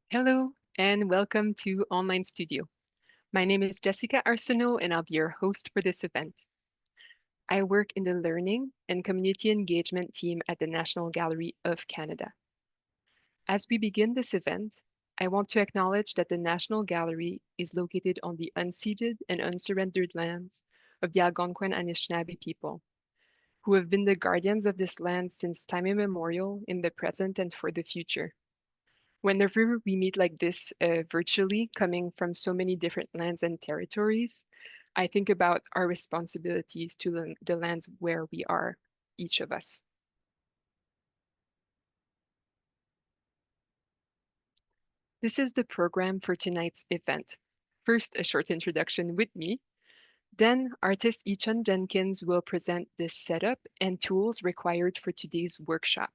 Hello and welcome to Online Studio. My name is Jessica Arsenault and I'll be your host for this event. I work in the Learning and Community Engagement team at the National Gallery of Canada. As we begin this event, I want to acknowledge that the National Gallery is located on the unceded and unsurrendered lands of the Algonquin Anishinaabe people, who have been the guardians of this land since time immemorial in the present and for the future. Whenever we meet like this virtually, coming from so many different lands and territories, I think about our responsibilities to the lands where we are, each of us. This is the program for tonight's event. First, a short introduction with me. Then, artist I-Chun Jenkins will present the setup and tools required for today's workshop.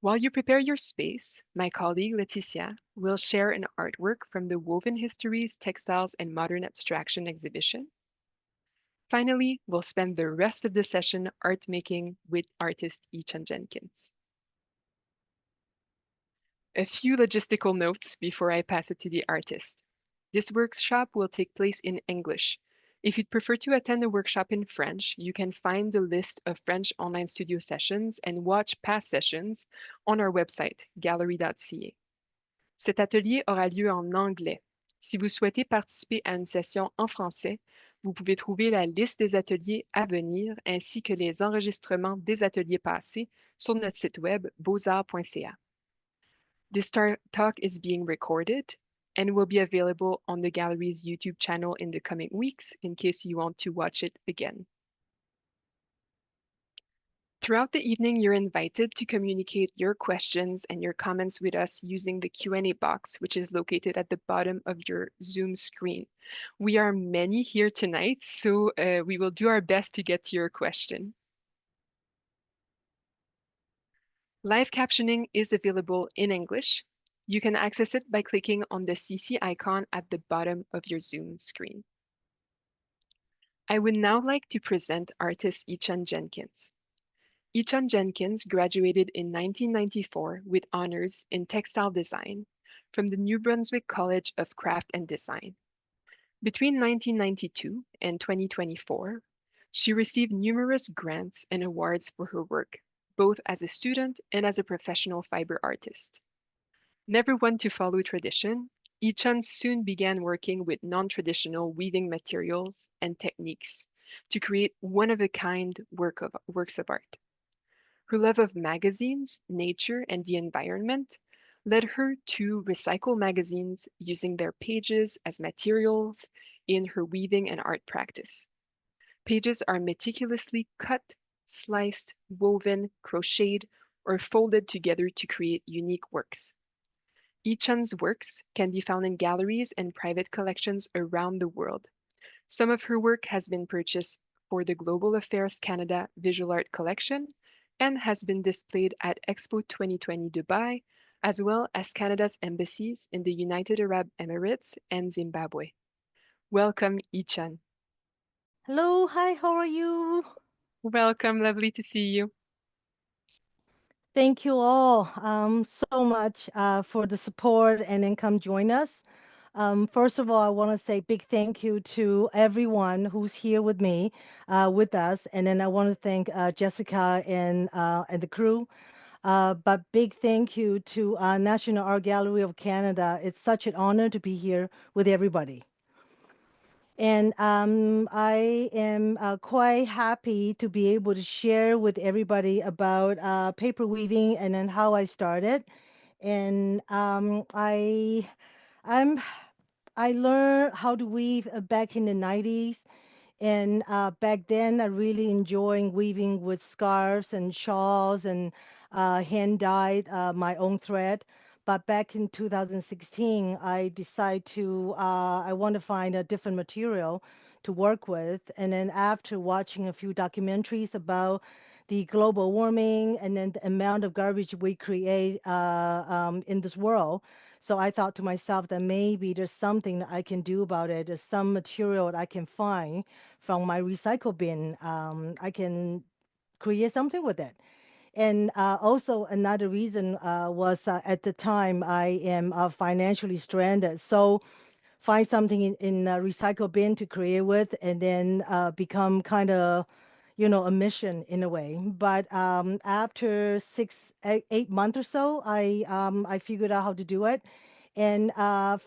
While you prepare your space, my colleague Leticia will share an artwork from the Woven Histories, Textiles, and Modern Abstraction exhibition. Finally, we'll spend the rest of the session art making with artist I-Chun Jenkins. A few logistical notes before I pass it to the artist. This workshop will take place in English. If you'd prefer to attend a workshop in French, you can find the list of French online studio sessions and watch past sessions on our website, gallery.ca. Cet atelier aura lieu en anglais. Si vous souhaitez participer à une session en français, vous pouvez trouver la liste des ateliers à venir ainsi que les enregistrements des ateliers passés sur notre site web beauxarts.ca. This talk is being recorded and will be available on the gallery's YouTube channel in the coming weeks in case you want to watch it again. Throughout the evening, you're invited to communicate your questions and your comments with us using the Q&A box, which is located at the bottom of your Zoom screen. We are many here tonight, so we will do our best to get to your question. Live captioning is available in English. You can access it by clicking on the CC icon at the bottom of your Zoom screen. I would now like to present artist I-Chun Jenkins. I-Chun Jenkins graduated in 1994 with honors in textile design from the New Brunswick College of Craft and Design. Between 1992 and 2024, she received numerous grants and awards for her work, both as a student and as a professional fiber artist. Never one to follow tradition, I-Chun soon began working with non-traditional weaving materials and techniques to create one-of-a-kind works of art. Her love of magazines, nature, and the environment led her to recycle magazines using their pages as materials in her weaving and art practice. Pages are meticulously cut, sliced, woven, crocheted, or folded together to create unique works. I-Chun's works can be found in galleries and private collections around the world. Some of her work has been purchased for the Global Affairs Canada Visual Art Collection and has been displayed at Expo 2020 Dubai, as well as Canada's embassies in the United Arab Emirates and Zimbabwe. Welcome, I-Chun. Hello, hi, how are you? Welcome, lovely to see you. Thank you all so much for the support and then come join us. First of all, I want to say big thank you to everyone who's here with me, with us, and then I want to thank Jessica and the crew. But big thank you to National Art Gallery of Canada. It's such an honor to be here with everybody. And I am quite happy to be able to share with everybody about paper weaving and then how I started. And I'm I learned how to weave back in the 90s. And back then, I really enjoyed weaving with scarves and shawls and hand dyed my own thread. But back in 2016, I decided I want to find a different material to work with. And then after watching a few documentaries about the global warming and then the amount of garbage we create in this world, so I thought to myself that maybe there's something that I can do about it. There's some material that I can find from my recycle bin. I can create something with it. And also another reason was at the time I am financially stranded. So find something in a recycle bin to create with, and then become kind of, a mission in a way. But after 8 months or so, I figured out how to do it. And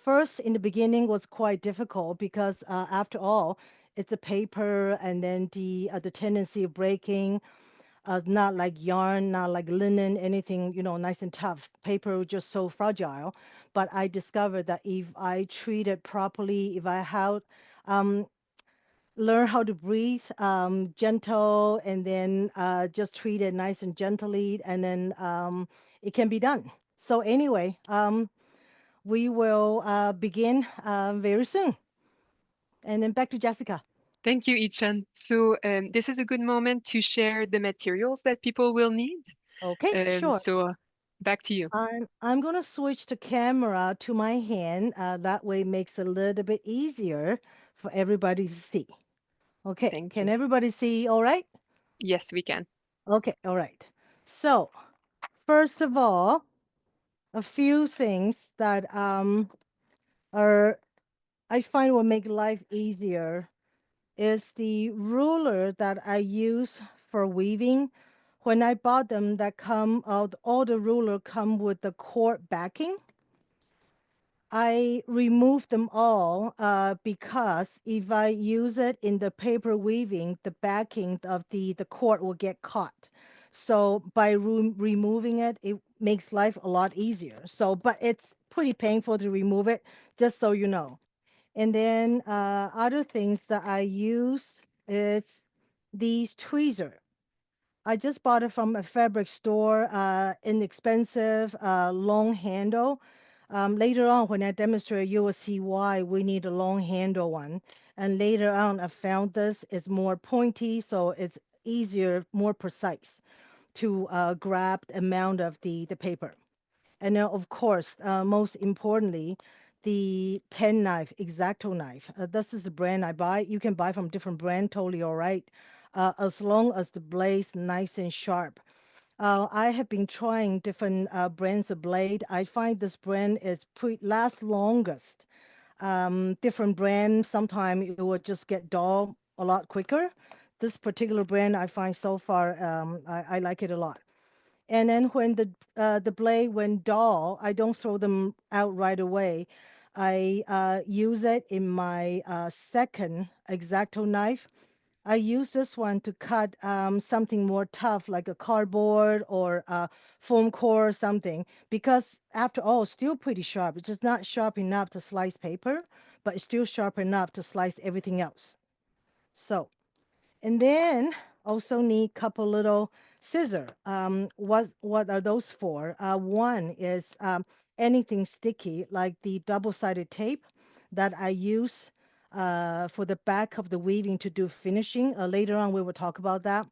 first, in the beginning, was quite difficult because after all, it's a paper, and then the tendency of breaking, not like yarn, not like linen, anything, nice and tough. Paper was just so fragile. But I discovered that if I treat it properly, if I um, learn how to breathe, gentle, and then just treat it nice and gently, and then it can be done. So anyway, we will begin very soon. And then back to Jessica. Thank you, I-Chun. So this is a good moment to share the materials that people will need. Okay, sure. So back to you. I'm gonna switch the camera to my hand. That way it makes it a little bit easier for everybody to see. Okay, Thank can you. everybody see all right? Yes, we can. Okay, all right. So first of all, a few things that are I find will make life easier is the ruler that I use for weaving. When I bought them, that come out, all the ruler come with the cord backing. I remove them all because if I use it in the paper weaving, the backing of the cord will get caught. So by removing it, it makes life a lot easier. So, but it's pretty painful to remove it, just so you know. And then other things that I use is these tweezers. I just bought it from a fabric store, inexpensive, long handle. Later on, when I demonstrate, you will see why we need a long handle one. And later on, I found this is more pointy, so it's easier, more precise to grab the amount of the paper. And then, of course, most importantly, the pen knife, Exacto knife. This is the brand I buy. You can buy from different brand, totally all right. As long as the blade's nice and sharp. I have been trying different brands of blade. I find this brand is lasts longest. Different brand, sometimes it will just get dull a lot quicker. This particular brand I find so far, I like it a lot. And then when the blade went dull, I don't throw them out right away. I use it in my second Exacto knife. I use this one to cut something more tough, like a cardboard or foam core or something, because after all, it's still pretty sharp. It's just not sharp enough to slice paper, but it's still sharp enough to slice everything else. So and then also need couple little scissor. What are those for? One is anything sticky like the double-sided tape that I use for the back of the weaving to do finishing. Later on, we will talk about that.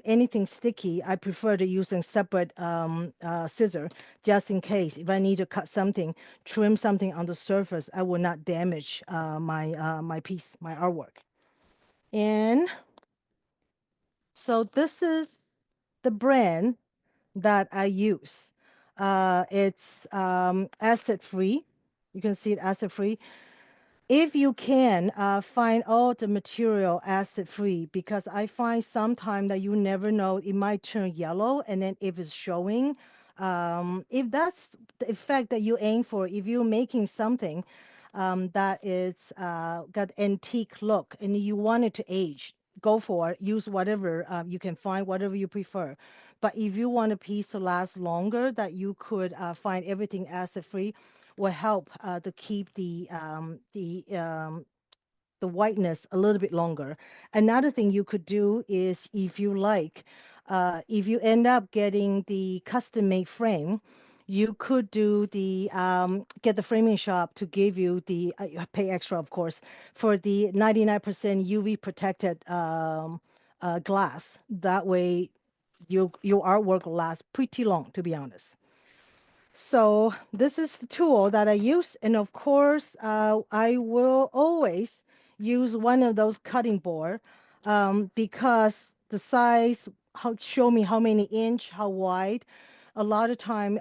Anything sticky, I prefer to using separate scissor just in case if I need to cut something, trim something on the surface, I will not damage my piece, my artwork. And so this is the brand that I use. It's acid free. You can see it acid free. If you can find all the material acid free, because I find sometimes that you never know, it might turn yellow, and then if it's showing, if that's the effect that you aim for, if you're making something that is got antique look and you want it to age, go for it. Use whatever you can find, whatever you prefer. But if you want a piece to last longer, that you could find everything acid free will help to keep the whiteness a little bit longer. Another thing you could do is if you like, if you end up getting the custom made frame, you could do the get the framing shop to give you the you pay extra of course for the 99% UV protected glass. That way your artwork will last pretty long, to be honest. So this is the tool that I use. And of course, I will always use one of those cutting board because the size, how show me how many inch, how wide. A lot of time,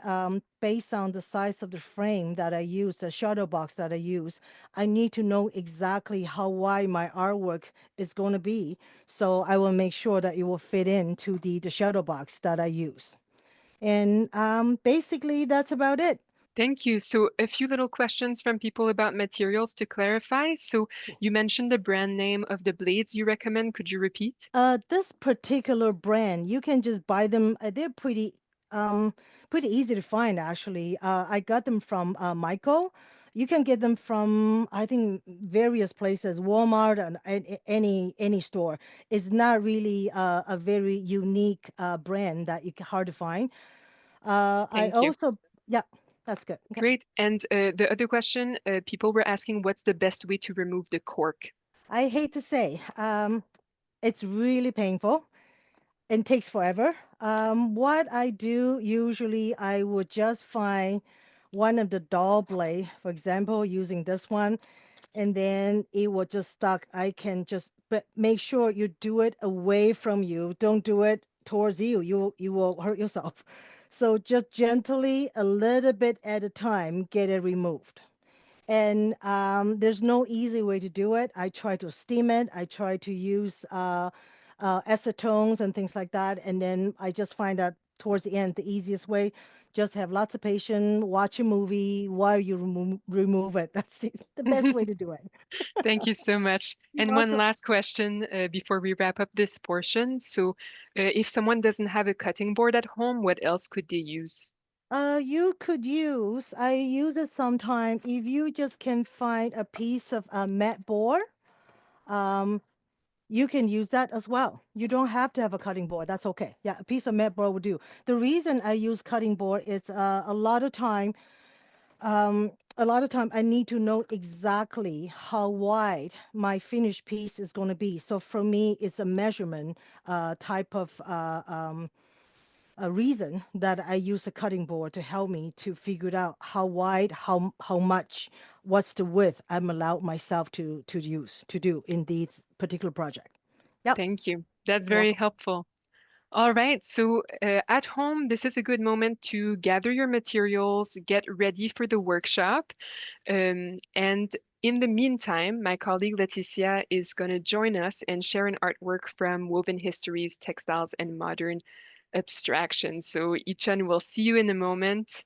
based on the size of the frame that I use, the shadow box that I use, I need to know exactly how wide my artwork is going to be. So I will make sure that it will fit into the shadow box that I use. And basically, that's about it. Thank you. So, a few little questions from people about materials to clarify. So, you mentioned the brand name of the blades you recommend. Could you repeat? This particular brand, you can just buy them. They're um, pretty easy to find actually. I got them from Michael. You can get them from I think various places, Walmart and any store. It's not really a very unique brand that you hard to find. I Thank you. also yeah, that's good. Okay. Great. And the other question, people were asking what's the best way to remove the cork? I hate to say, it's really painful. It takes forever. What I do usually, I would just find one of the dull blade, for example, using this one, and then it will just stuck. I can just, but make sure you do it away from you. Don't do it towards you. You will hurt yourself. So just gently, a little bit at a time, get it removed. And there's no easy way to do it. I try to steam it. I try to use acetones and things like that. And then I just find that towards the end, the easiest way, just have lots of patience, watch a movie while you remove it. That's the best way to do it. Thank you so much. You're And one welcome. last question before we wrap up this portion. So, if someone doesn't have a cutting board at home, what else could they use? You could use, I use it sometime if you just can find a piece of mat board. Um, You can use that as well. You don't have to have a cutting board. That's okay. Yeah, a piece of mat board will do. The reason I use cutting board is a lot of time I need to know exactly how wide my finished piece is going to be. So for me, it's a measurement type of a reason that I use a cutting board to help me to figure out how wide, how much, what's the width I'm allowed myself to use to do in this particular project. Yep. Thank you. That's You're very welcome. helpful. All right, so at home, this is a good moment to gather your materials, get ready for the workshop. And in the meantime, my colleague Leticia is going to join us and share an artwork from Woven Histories, Textiles, and Modern Abstraction. So, I-Chun, we'll see you in a moment.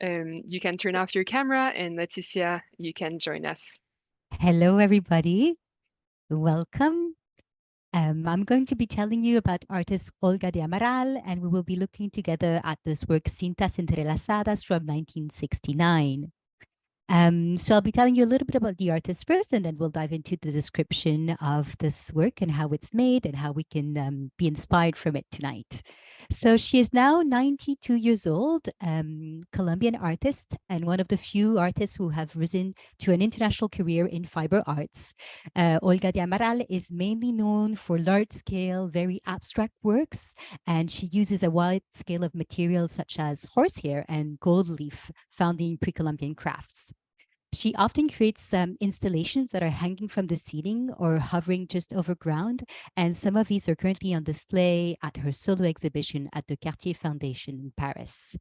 You can turn off your camera, and Leticia, you can join us. Hello, everybody. Welcome. I'm going to be telling you about artist Olga de Amaral, and we will be looking together at this work Cintas Entrelazadas from 1969. So I'll be telling you a little bit about the artist first, and then we'll dive into the description of this work and how it's made and how we can be inspired from it tonight. So she is now 92 years old, Colombian artist, and one of the few artists who have risen to an international career in fiber arts. Olga de Amaral is mainly known for large-scale, very abstract works, and she uses a wide scale of materials such as horsehair and gold leaf found in pre-Columbian crafts. She often creates installations that are hanging from the ceiling or hovering just over ground, and some of these are currently on display at her solo exhibition at the Cartier Foundation in Paris.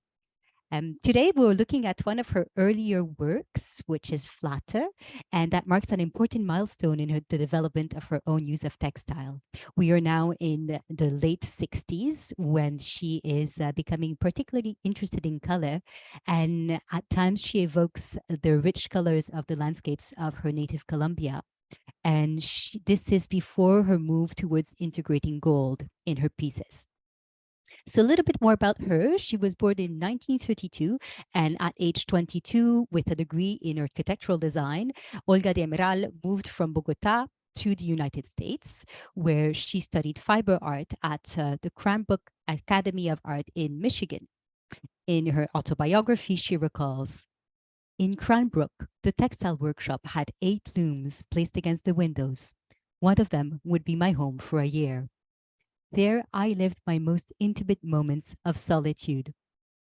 Today, we're looking at one of her earlier works, which is Flatter, and that marks an important milestone in the development of her own use of textile. We are now in the late 60s when she is becoming particularly interested in color, and at times she evokes the rich colors of the landscapes of her native Colombia. And this is before her move towards integrating gold in her pieces. So a little bit more about her. She was born in 1932, and at age 22, with a degree in architectural design, Olga de Amaral moved from Bogota to the United States, where she studied fiber art at the Cranbrook Academy of Art in Michigan. In her autobiography, she recalls, in Cranbrook, the textile workshop had 8 looms placed against the windows. One of them would be my home for a year. There I lived my most intimate moments of solitude.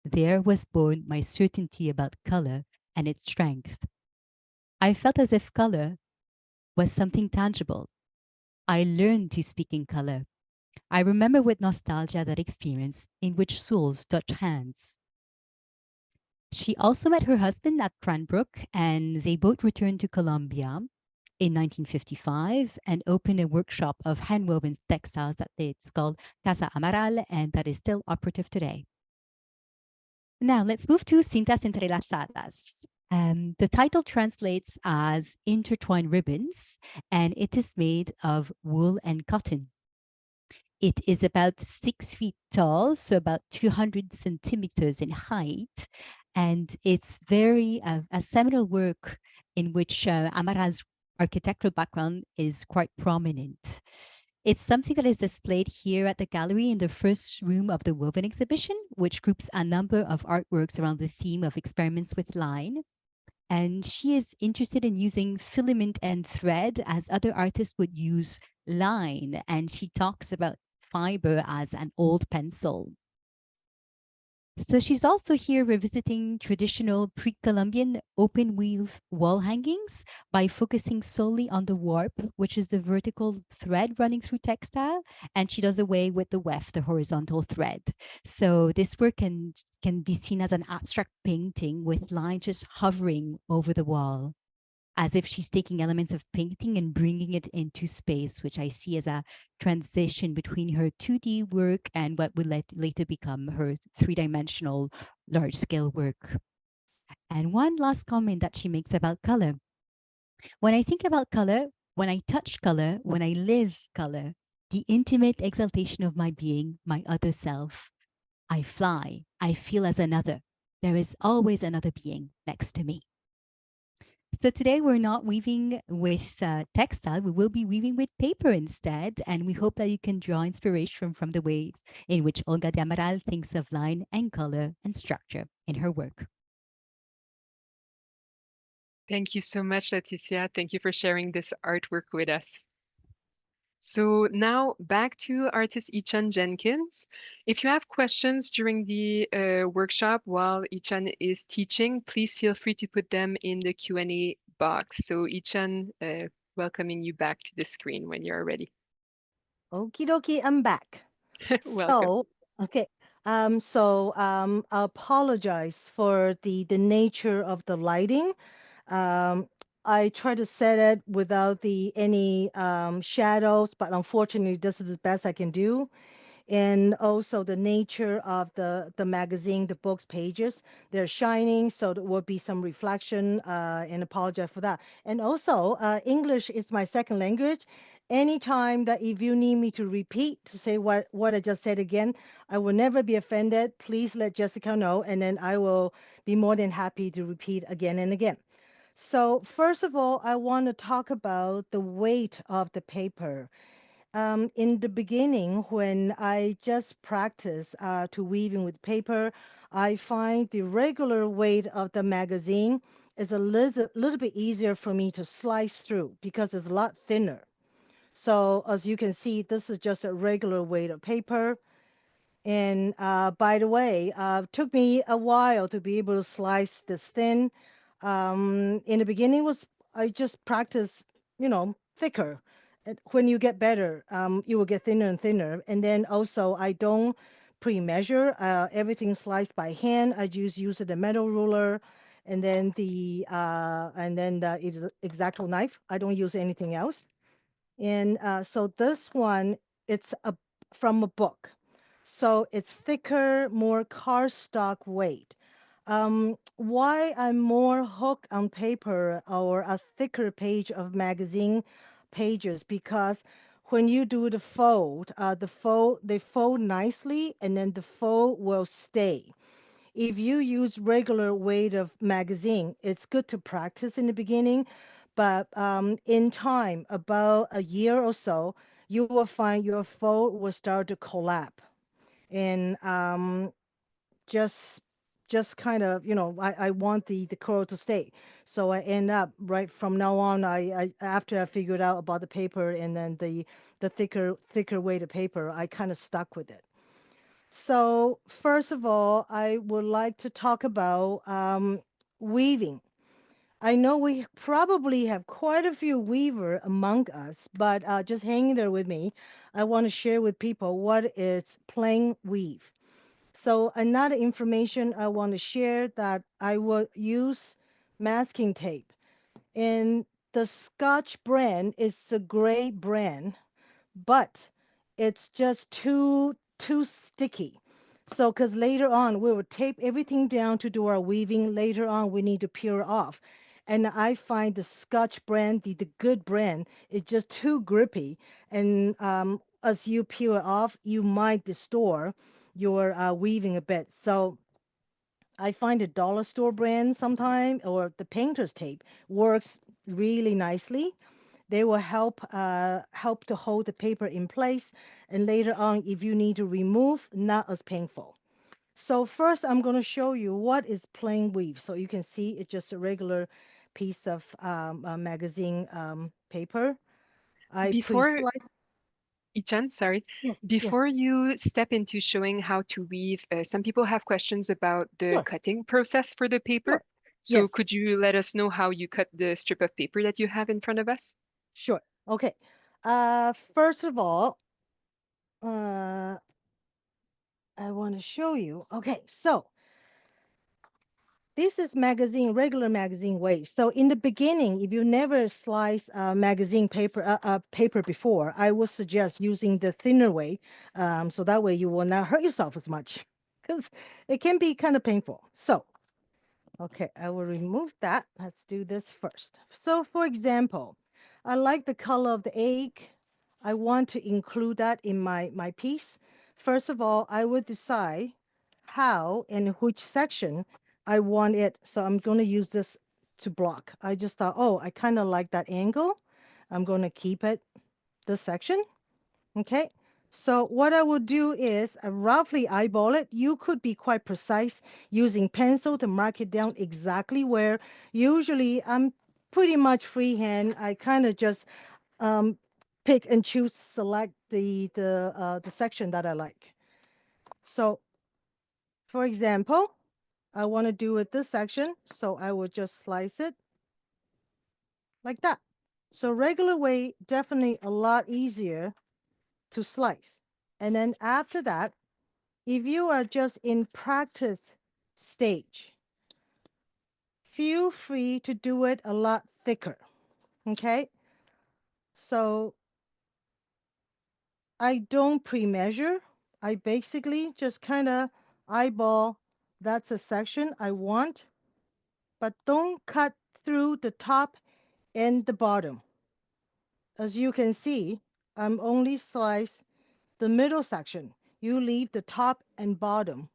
There was born my certainty about color and its strength. I felt as if color was something tangible. I learned to speak in color. I remember with nostalgia that experience in which souls touch hands. She also met her husband at Cranbrook, and they both returned to Colombia in 1955 and opened a workshop of handwoven textiles that it's called Casa Amaral, and that is still operative today. Now let's move to Cintas Entrelazadas. The title translates as intertwined ribbons, and it is made of wool and cotton. It is about 6 feet tall, so about 200 centimeters in height. And it's very a seminal work in which Amaral's architectural background is quite prominent. It's something that is displayed here at the gallery in the first room of the Woven exhibition, which groups a number of artworks around the theme of experiments with line. And she is interested in using filament and thread as other artists would use line. And she talks about fiber as an old pencil. So she's also here revisiting traditional pre-Columbian open weave wall hangings by focusing solely on the warp, which is the vertical thread running through textile, and she does away with the weft, the horizontal thread. So this work can be seen as an abstract painting with lines just hovering over the wall, as if she's taking elements of painting and bringing it into space, which I see as a transition between her 2D work and what will later become her three-dimensional large-scale work. And one last comment that she makes about color. When I think about color, when I touch color, when I live color, the intimate exaltation of my being, my other self, I fly, I feel as another. There is always another being next to me. So today we're not weaving with textile, we will be weaving with paper instead. And we hope that you can draw inspiration from the ways in which Olga de Amaral thinks of line and color and structure in her work. Thank you so much, Leticia. Thank you for sharing this artwork with us. So now back to artist I-Chun Jenkins. If you have questions during the workshop while I-Chun is teaching, please feel free to put them in the Q&A box. So I-Chun, welcoming you back to the screen when you're ready. Okie dokie, I'm back. Welcome. So, okay. I apologize for the nature of the lighting. Um, I try to set it without the any shadows, but unfortunately, this is the best I can do. And also the nature of the magazine, the books pages, they're shining, so there will be some reflection, and apologize for that. And also, English is my second language. Anytime that if you need me to repeat to say what I just said again, I will never be offended. Please let Jessica know, and then I will be more than happy to repeat again and again. So first of all, I want to talk about the weight of the paper. In the beginning, when I just practice to weaving with paper, I find the regular weight of the magazine is a little bit easier for me to slice through because it's a lot thinner. So as you can see, this is just a regular weight of paper. And by the way, took me a while to be able to slice this thin. In the beginning was I just practice, thicker. And when you get better, you will get thinner and thinner. And then also I don't pre-measure everything sliced by hand. I just use the metal ruler, and then the X-Acto knife. I don't use anything else. And so this one, it's from a book. So it's thicker, more cardstock weight. Why I'm more hooked on paper or a thicker page of magazine pages, because when you do they fold nicely, and then the fold will stay. If you use regular weight of magazine, it's good to practice in the beginning, but in time, about a year or so, you will find your fold will start to collapse. And just just kind of, I want the curl to stay. So I end up right from now on, I after I figured out about the paper and then the thicker weight of paper, I kind of stuck with it. So, first of all, I would like to talk about weaving. I know we probably have quite a few weaver among us, but just hang there with me. I want to share with people what is plain weave. So another information I want to share that I will use masking tape. And the Scotch brand is a great brand, but it's just too sticky. So because later on we will tape everything down to do our weaving. Later on we need to peel off. And I find the Scotch brand, the good brand, is just too grippy. And as you peel it off, you might distort your weaving a bit. So I find the dollar store brand sometime or the painter's tape works really nicely. They will help to hold the paper in place, and later on, if you need to remove, not as painful. So first, I'm going to show you what is plain weave. So you can see it's just a regular piece of magazine paper. I Before, pre-slice. I-Chun, sorry, Yes, yes, before you step into showing how to weave, some people have questions about the sure, cutting process for the paper. sure. So Yes, could you let us know how you cut the strip of paper that you have in front of us? sure. Okay. First of all, uh, I want to show you. Okay, so this is magazine, regular magazine waste. So in the beginning, if you never slice magazine paper before, I would suggest using the thinner way, so that way you will not hurt yourself as much, because it can be kind of painful. So, okay, I will remove that. Let's do this first. So, for example, I like the color of the egg. I want to include that in my piece. First of all, I would decide how and which section I want it. So I'm going to use this to block. I just thought, oh, I kind of like that angle. I'm going to keep it this section. Okay. So what I will do is roughly eyeball it. You could be quite precise using pencil to mark it down exactly where. Usually I'm pretty much freehand. I kind of just um, pick and choose, select the section that I like. So for example, I want to do it this section, so I will just slice it like that. So regular way, definitely a lot easier to slice. And then after that, if you are just in practice stage, feel free to do it a lot thicker. Okay. So I don't pre-measure. I basically just kind of eyeball that's a section I want, but don't cut through the top and the bottom. As you can see, I'm only slice the middle section. You leave the top and bottom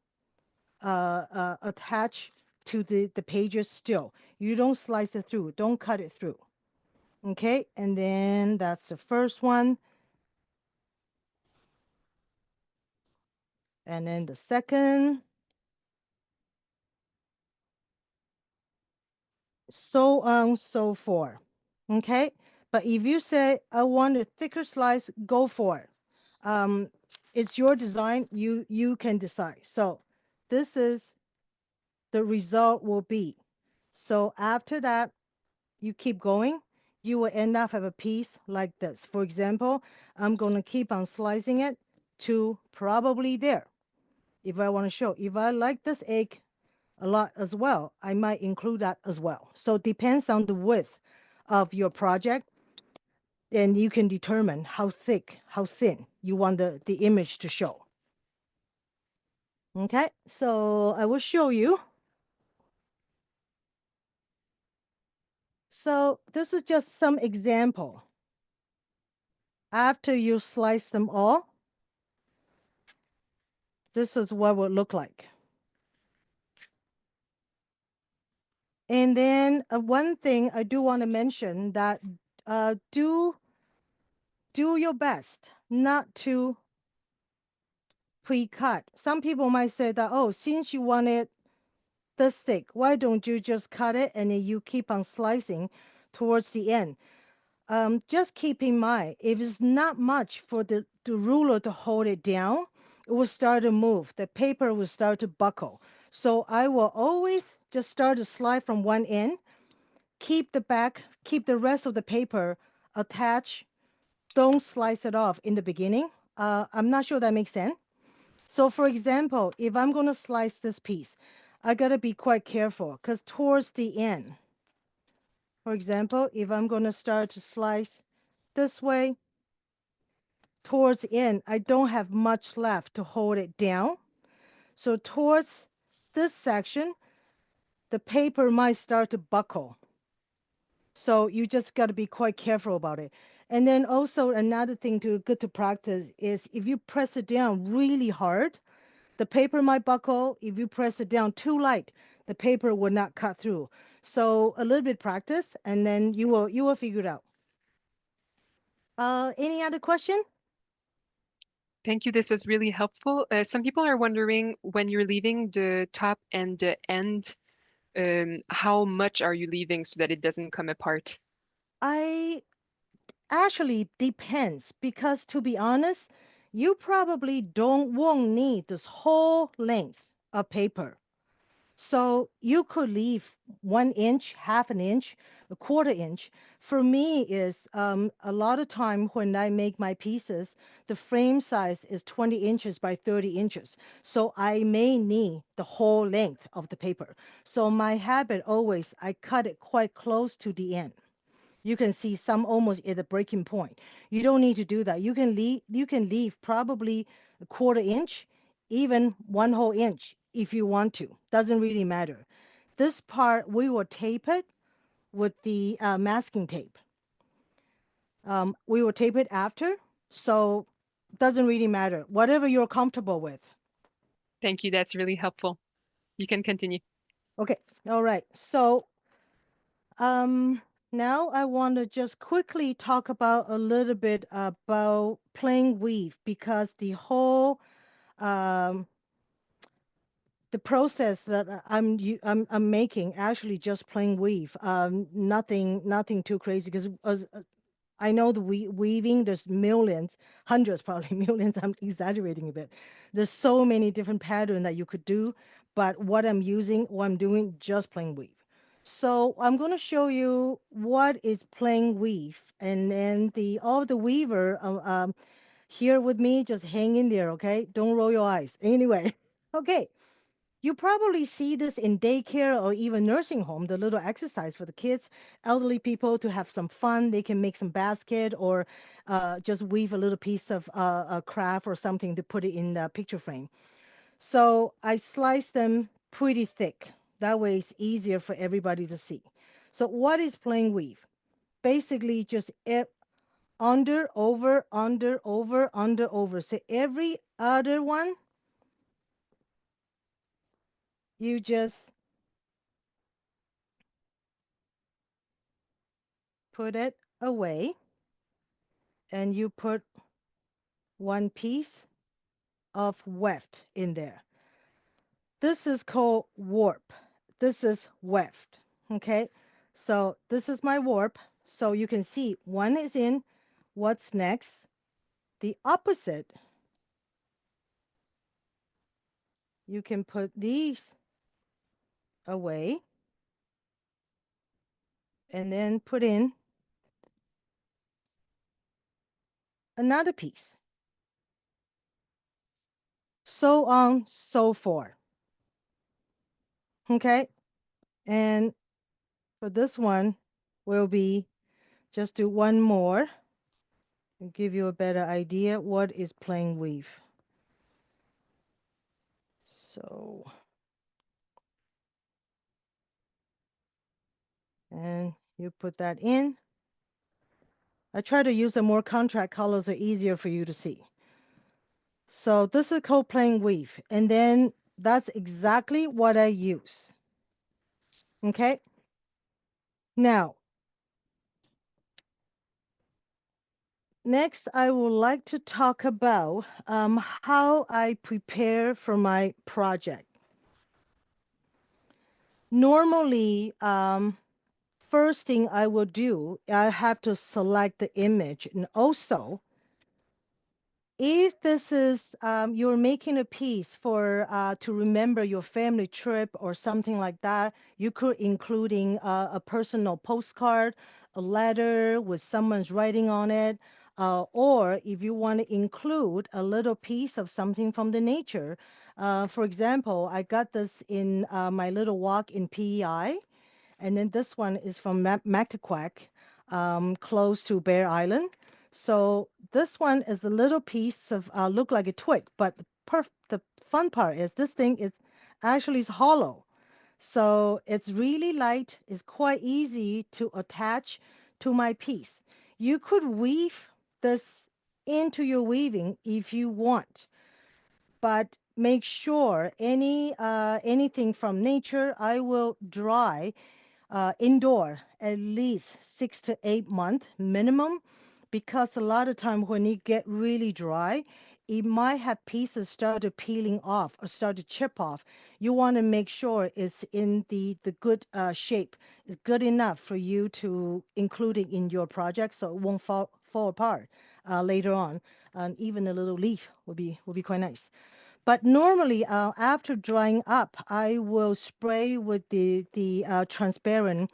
attached to the pages still. You don't slice it through. Don't cut it through. Okay, and then that's the first one. And then the second. So on, so forth. Okay, but if you say I want a thicker slice, go for it. Um, it's your design. You can decide. So this is the result will be. So after that, you keep going, you will end up have a piece like this. For example, I'm going to keep on slicing it to probably there. If I want to show, if I like this egg a lot as well, I might include that as well. So it depends on the width of your project, and you can determine how thick, how thin you want the image to show. Okay, so I will show you. So this is just some example. After you slice them all, this is what it would look like. And then one thing I do want to mention that do your best not to pre-cut. Some people might say that, oh, since you want it this thick, why don't you just cut it and then you keep on slicing towards the end? Just keep in mind, if it's not much for the ruler to hold it down, it will start to move. The paper will start to buckle. So I will always just start to slide from one end keep the back, keep the rest of the paper attached. Don't slice it off in the beginning. I'm not sure that makes sense. So for example, if I'm going to slice this piece, I got to be quite careful because towards the end, for example, if I'm going to start to slice this way, towards the end, I don't have much left to hold it down. So towards this section, the paper might start to buckle. So you just got to be quite careful about it. And then also another thing to good to practice is if you press it down really hard, the paper might buckle. If you press it down too light, the paper will not cut through. So a little bit practice, and then you will figure it out. Any other question? Thank you. This was really helpful. Some people are wondering when you're leaving the top and the end, how much are you leaving so that it doesn't come apart? I actually depends because to be honest, you probably won't need this whole length of paper. So you could leave 1 inch, half an inch, a quarter inch. For me, is a lot of time when I make my pieces, the frame size is 20 inches by 30 inches. So I may need the whole length of the paper. So my habit always, I cut it quite close to the end. You can see some almost at the breaking point. You don't need to do that. You can leave probably a quarter inch, even 1 whole inch if you want to. Doesn't really matter. This part we will tape it with the masking tape. We will tape it after, so doesn't really matter. Whatever you're comfortable with. Thank you. That's really helpful. You can continue. Okay. All right. So Um, now I want to just quickly talk about a little bit about plain weave because um, the process that I'm making actually just plain weave. Nothing too crazy because I know the weaving, there's millions, hundreds, probably millions. I'm exaggerating a bit. There's so many different patterns that you could do, but what I'm doing, just plain weave. So I'm going to show you what is plain weave, and then all the weaver here with me, just hang in there, okay? Don't roll your eyes. Anyway, okay. You probably see this in daycare or even nursing home, the little exercise for the kids, elderly people to have some fun. They can make some basket or just weave a little piece of a craft or something to put it in the picture frame. So I slice them pretty thick. That way it's easier for everybody to see. So what is plain weave? Basically just under, over, under, over, under, over. So every other one, you just put it away and you put one piece of weft in there. This is called warp. This is weft. Okay, so this is my warp. So you can see one is in. What's next? The opposite. You can put these away and then put in another piece. So on, so forth. Okay, and for this one, will be just do one more and give you a better idea what is plain weave. So, and you put that in. I try to use the more contrast colors so easier for you to see. So this is called plain weave. And then that's exactly what I use. Okay. Now, next I would like to talk about how I prepare for my project. Normally, first thing I will do, I have to select the image and also If this is you're making a piece for to remember your family trip or something like that, you could including a personal postcard, a letter with someone's writing on it, or if you want to include a little piece of something from the nature. For example, I got this in my little walk in PEI. And then this one is from Mactaquac, close to Bear Island. So this one is a little piece of look like a twig, but the fun part is this thing is actually is hollow. So it's really light. It's quite easy to attach to my piece. You could weave this into your weaving if you want, but make sure anything from nature I will dry indoor at least 6 to 8 months minimum, because a lot of time when it get really dry, it might have pieces started peeling off or start to chip off. You want to make sure it's in the good shape. It's good enough for you to include it in your project so it won't fall apart later on. And even a little leaf would be quite nice. But normally, after drying up, I will spray with the transparent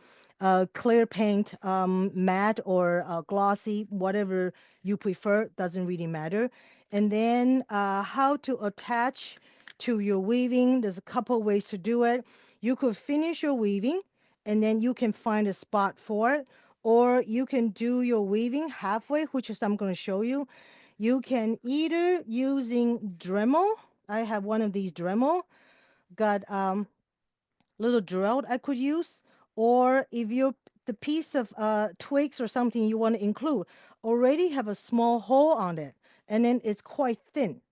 clear paint, matte or glossy, whatever you prefer, doesn't really matter. And then how to attach to your weaving, there's a couple ways to do it. You could finish your weaving and then you can find a spot for it, or you can do your weaving halfway, which is I'm going to show you. You can either using Dremel. I have one of these Dremel, got little drill I could use, or if you the piece of twigs or something you want to include already have a small hole on it, and then it's quite thin.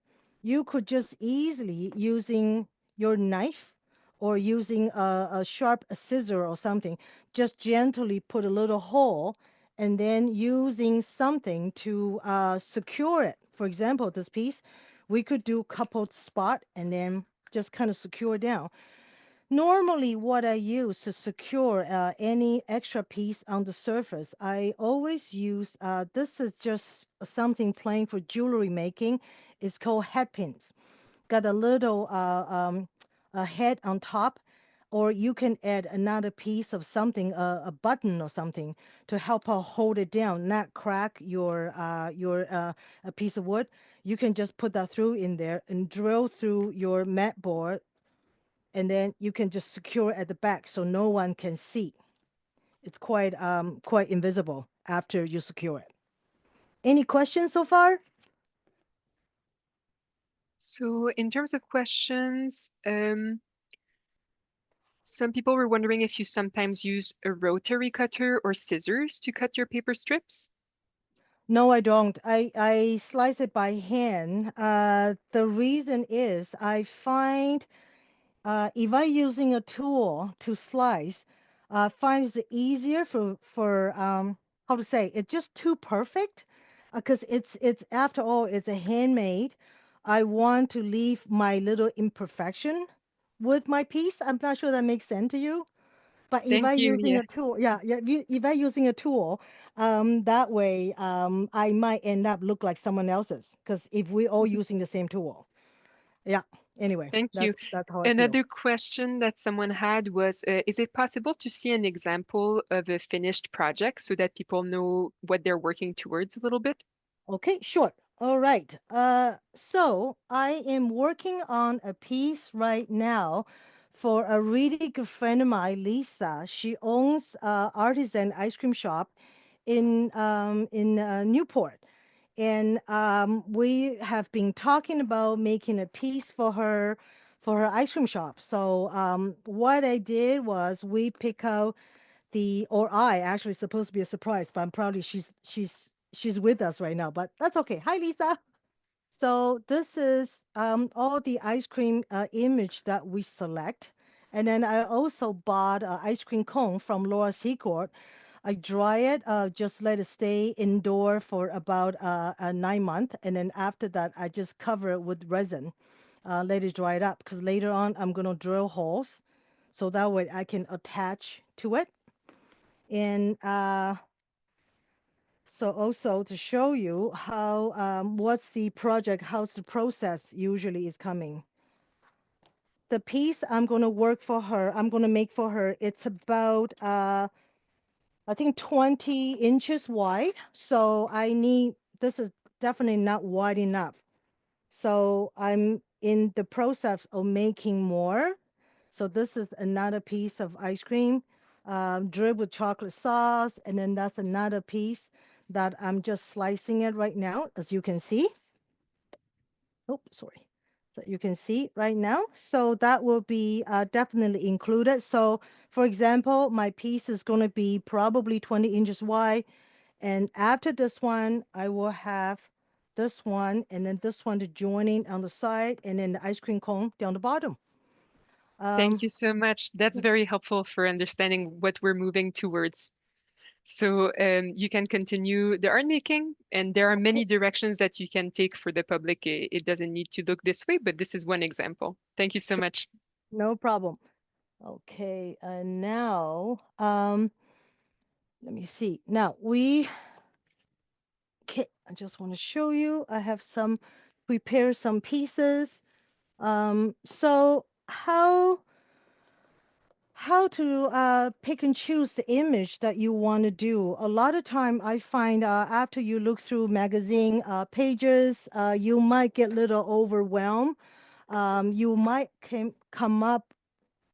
You could just easily using your knife or using a sharp scissor or something, just gently put a little hole, and then using something to secure it. For example, this piece, we could do coupled spot and then just kind of secure down. Normally, what I use to secure any extra piece on the surface, I always use, this is just something plain for jewelry making. It's called head pins. Got a little a head on top, or you can add another piece of something, a button or something, to help hold it down, not crack your a piece of wood. You can just put that through in there and drill through your mat board, and then you can just secure at the back so no one can see. It's quite invisible after you secure it. Any questions so far? So in terms of questions, some people were wondering if you sometimes use a rotary cutter or scissors to cut your paper strips. No, I don't. I slice it by hand. The reason is I find if I using a tool to slice, find it easier for how to say, it's just too perfect, because it's after all it's a handmade. I want to leave my little imperfection with my piece. I'm not sure that makes sense to you. But if I Thank you. using Yeah. a tool, yeah, yeah, if I using a tool, that way, I might end up look like someone else's. Because if we all using the same tool, yeah. Anyway, Thank you. that's how I feel. Another question that someone had was, is it possible to see an example of a finished project so that people know what they're working towards a little bit? Okay, sure. All right. So I am working on a piece right now for a really good friend of mine, Lisa. She owns artisan ice cream shop in Newport. And we have been talking about making a piece for her ice cream shop. So what I did was we pick out or I actually supposed to be a surprise, but I'm probably she's with us right now, but that's okay. Hi, Lisa. So this is all the ice cream image that we select. And then I also bought an ice cream cone from Laura Secord. I dry it, just let it stay indoor for about 9 months. And then after that, I just cover it with resin, let it dry it up. Because later on, I'm going to drill holes so that way I can attach to it. And So also to show you how what's the project, how's the process usually is coming. The piece I'm going to work for her, I'm going to make for her, it's about I think 20 inches wide. So I need, this is definitely not wide enough. So I'm in the process of making more. So this is another piece of ice cream, drip with chocolate sauce. And then that's another piece that I'm just slicing it right now, as you can see. Oh, sorry. So you can see right now. So that will be definitely included. So for example, my piece is going to be probably 20 inches wide. And after this one, I will have this one and then this one to joining on the side and then the ice cream cone down the bottom. Thank Um, you so much. That's very helpful for understanding what we're moving towards. So you can continue the art making, and there are okay, many directions that you can take for the public. It doesn't need to look this way, but this is one example. Thank you so sure, much. no problem. Okay, and now let me see. Now we okay, I just want to show you. I have some prepare some pieces. So how to pick and choose the image that you want to do. A lot of time I find after you look through magazine pages, you might get a little overwhelmed. You might come up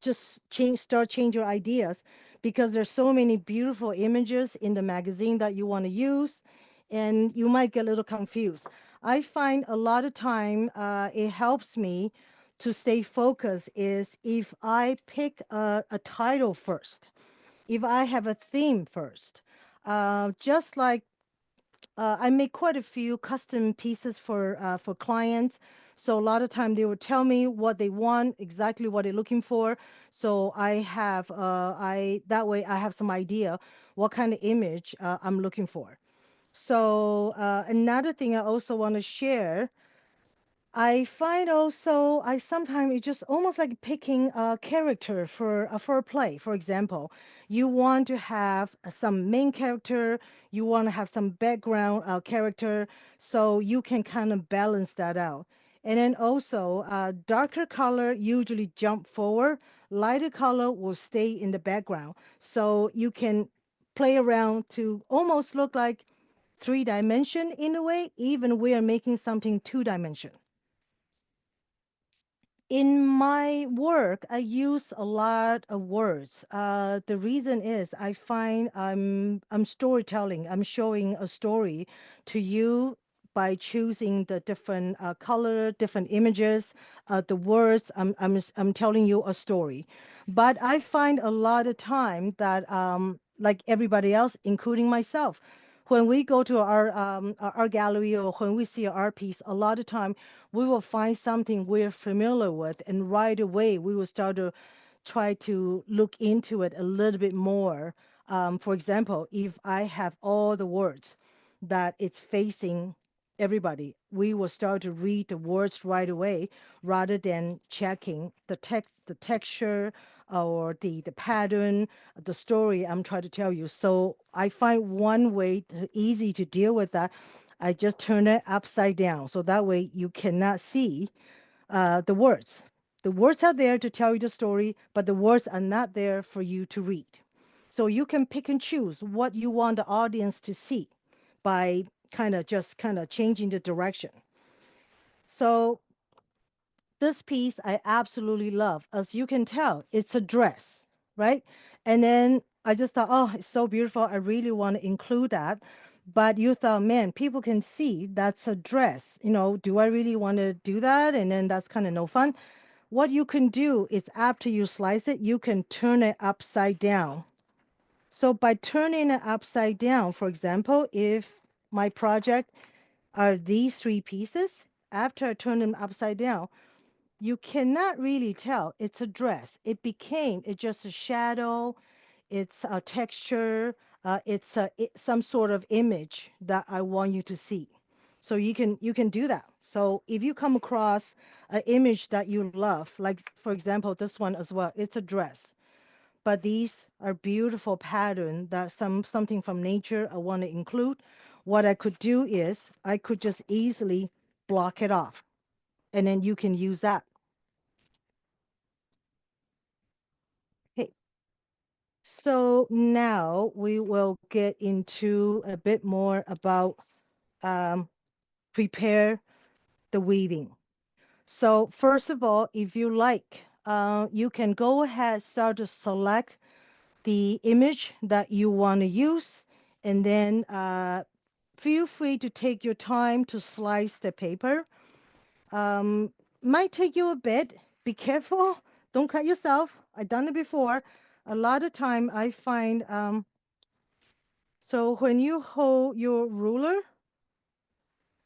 just change your ideas because there's so many beautiful images in the magazine that you want to use, and you might get a little confused. I find a lot of time it helps me to stay focused is if I pick a title first, if I have a theme first. Just like I make quite a few custom pieces for clients. So a lot of time they will tell me what they want, exactly what they're looking for. So I have I that way I have some idea what kind of image I'm looking for. So another thing I also want to share, I find also I sometimes it's just almost like picking a character for a play. For example, you want to have some main character, you want to have some background character, so you can kind of balance that out. And then also, darker color usually jump forward, lighter color will stay in the background. So you can play around to almost look like three dimension in a way, even we are making something two dimension. In my work, I use a lot of words. The reason is I find I'm storytelling. I'm showing a story to you by choosing the different color, different images, the words. I'm telling you a story. But I find a lot of time that like everybody else, including myself, when we go to our art gallery or when we see an art piece, a lot of time we will find something we're familiar with, and right away we will start to try to look into it a little bit more. For example, if I have all the words that it's facing everybody, we will start to read the words right away rather than checking the texture or the pattern, the story I'm trying to tell you. So I find one way easy to deal with that. I just turn it upside down so that way you cannot see the words. The words are there to tell you the story, but the words are not there for you to read. So you can pick and choose what you want the audience to see by kind of changing the direction. So this piece I absolutely love. As you can tell, it's a dress, right? And then I just thought, oh, it's so beautiful. I really want to include that. But you thought, man, people can see that's a dress. You know, do I really want to do that? And then that's kind of no fun. What you can do is after you slice it, you can turn it upside down. So by turning it upside down, for example, if my project are these three pieces, after I turn them upside down, you cannot really tell it's a dress. It's just a shadow, it's a texture, some sort of image that I want you to see. So you can do that. So if you come across an image that you love, like for example this one as well, it's a dress, but these are beautiful pattern that something from nature I want to include. what I could do is I could just easily block it off, and then you can use that. Okay, so now we will get into a bit more about um, prepare the weaving. So first of all, if you like, you can go ahead, start to select the image that you want to use, and then feel free to take your time to slice the paper. Um, might take you a bit. Be careful. Don't cut yourself. I've done it before. A lot of time I find, so when you hold your ruler,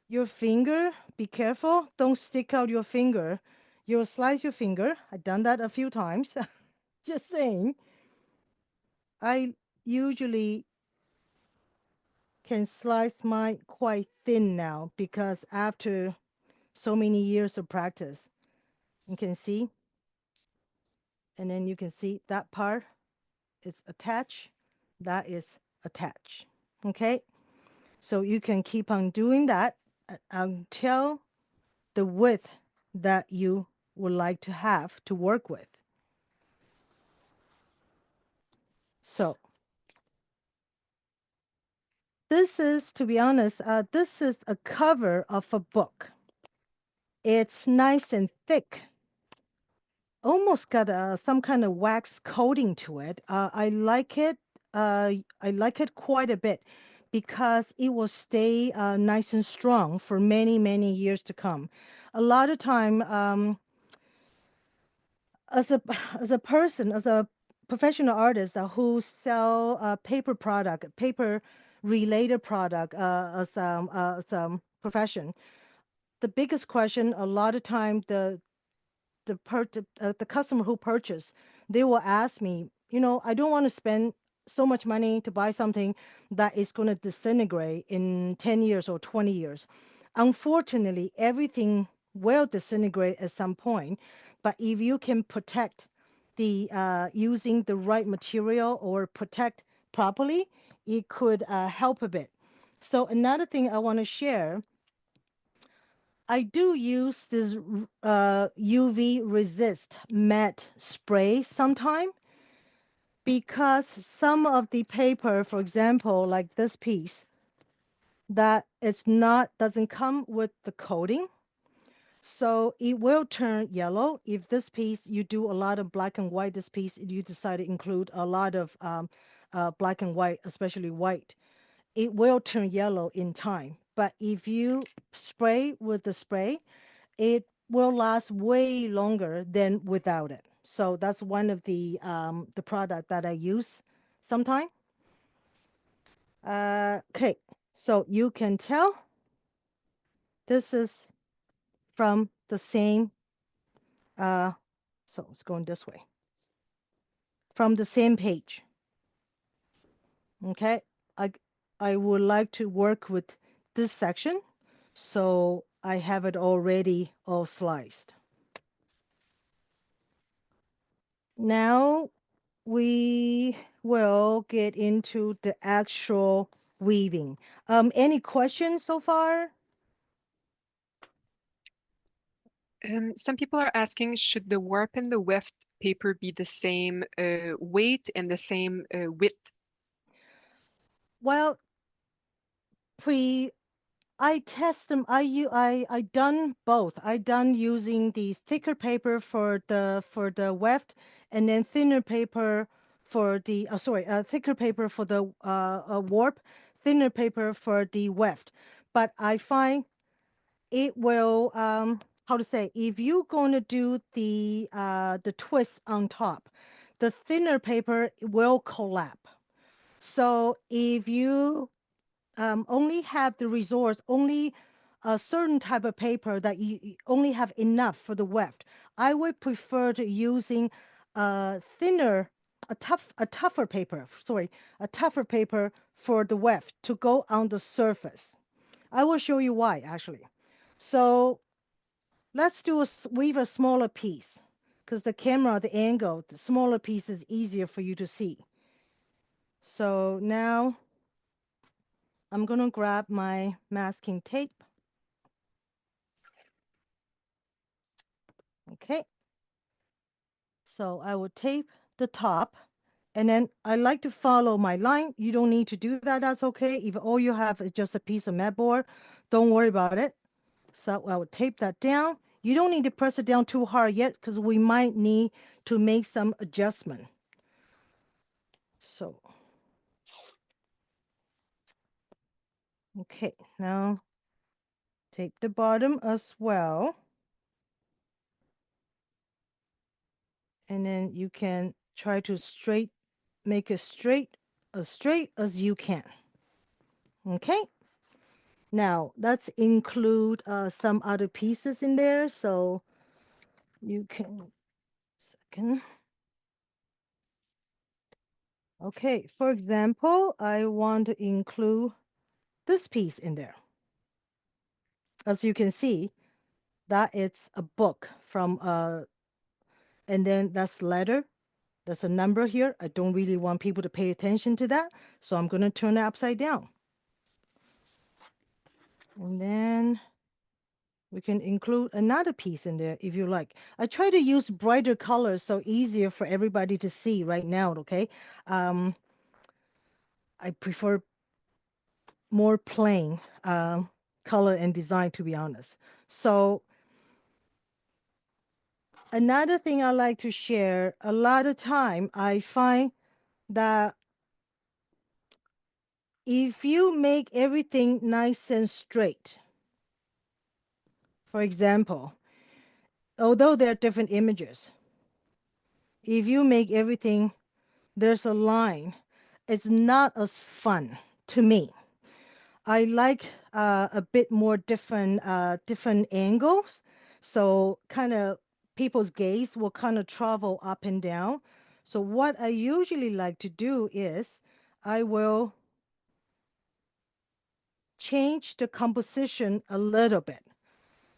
your finger, be careful. Don't stick out your finger. You'll slice your finger. I've done that a few times. Just saying. I usually can slice mine quite thin now because after so many years of practice, you can see, and then you can see that part is attached, that is attached. Okay, so you can keep on doing that until the width that you would like to have to work with. So this is, to be honest, this is a cover of a book. It's nice and thick, almost got some kind of wax coating to it. I like it. I like it quite a bit because it will stay nice and strong for many, many years to come. A lot of time, as a as a person, as a professional artist who sell paper product, paper related product as profession, the biggest question a lot of time the customer who purchased, they will ask me, I don't want to spend so much money to buy something that is going to disintegrate in 10 years or 20 years. Unfortunately, everything will disintegrate at some point, but if you can protect the using the right material or protect properly, it could help a bit. So another thing I want to share, I do use this UV resist matte spray sometime because some of the paper, for example, like this piece, that it's not doesn't come with the coating, so it will turn yellow. If this piece you do a lot of black and white, this piece you decide to include a lot of black and white, especially white, it will turn yellow in time. But if you spray with the spray, it will last way longer than without it. So that's one of the product that I use sometime. Okay, so you can tell this is from the same. Uh, so it's going this way from the same page. Okay, I I would like to work with this section, so I have it already all sliced. Now we will get into the actual weaving. Any questions so far? Some people are asking, should the warp and the weft paper be the same weight and the same width? Well, pre I test them. I done both. I done using the thicker paper for the weft, and then thinner paper for the thicker paper for the warp, thinner paper for the weft. But I find it will how to say, if you're going to do the twist on top, the thinner paper will collapse. So if you only have the resource, only a certain type of paper that you only have enough for the weft, I would prefer to using a thinner, a tougher paper, a tougher paper for the weft to go on the surface. I will show you why actually. So let's weave a smaller piece because the camera, the angle, the smaller piece is easier for you to see. So now I'm going to grab my masking tape. Okay, so I will tape the top, and then I like to follow my line. You don't need to do that. That's okay. If all you have is just a piece of mat board, don't worry about it. So I will tape that down. You don't need to press it down too hard yet because we might need to make some adjustment. So, okay, now tape the bottom as well. And then you can try to make it as straight as you can. Okay. Now let's include some other pieces in there. So you can, second. Okay, for example, I want to include this piece in there. As you can see, that it's a book from and then that's letter. There's a number here. I don't really want people to pay attention to that, so I'm going to turn it upside down. And then we can include another piece in there if you like. I try to use brighter colors so easier for everybody to see right now, okay? I prefer more plain color and design, to be honest. So another thing I like to share, a lot of time I find that if you make everything nice and straight, for example, although there are different images, if you make everything, there's a line, it's not as fun to me. I like a bit more different angles, so kind of people's gaze will kind of travel up and down. So what I usually like to do is I will change the composition a little bit,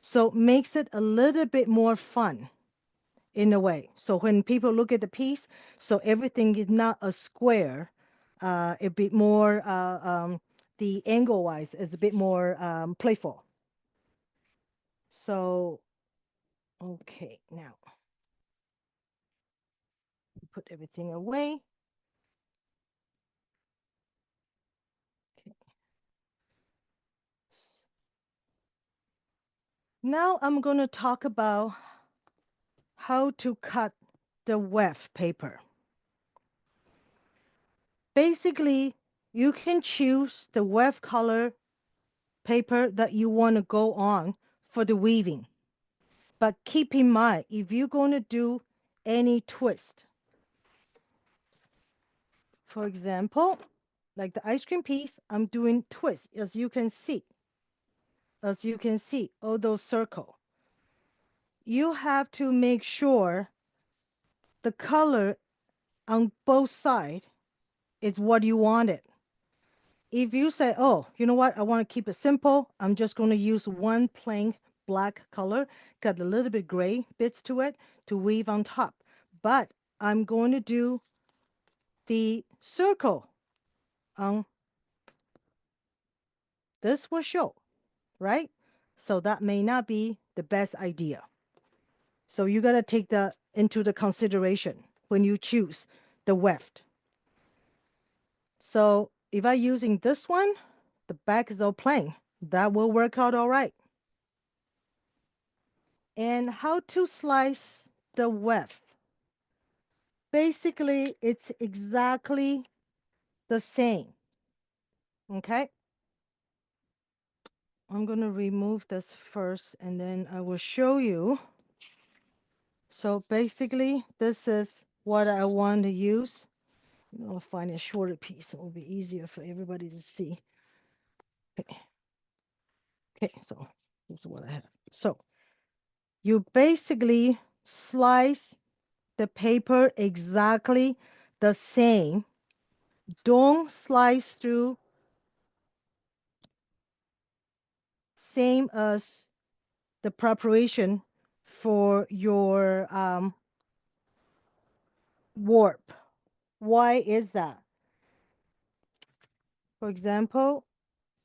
so it makes it a little bit more fun in a way. So when people look at the piece, so everything is not a square, a bit more the angle wise is a bit more playful. So, okay, now put everything away. Okay. Now I'm going to talk about how to cut the weft paper. Basically, you can choose the weft color paper that you want to go on for the weaving. But keep in mind, if you're going to do any twist, for example, like the ice cream piece, I'm doing twist, as you can see, all those circle. You have to make sure the color on both sides is what you wanted. If you say, oh, you know what, I want to keep it simple, I'm just going to use one plain black color, got a little bit gray bits to it to weave on top. But I'm going to do the circle on this will show, right? So that may not be the best idea. So you got to take that into the consideration when you choose the weft. So if I using this one, the back is all plain. That will work out all right. And how to slice the weft. Basically, it's exactly the same. Okay. I'm going to remove this first and then I will show you. So basically, this is what I want to use. I'll find a shorter piece. It will be easier for everybody to see. Okay. Okay, so this is what I have. So you basically slice the paper exactly the same. Don't slice through same as the preparation for your warp. Why is that? For example,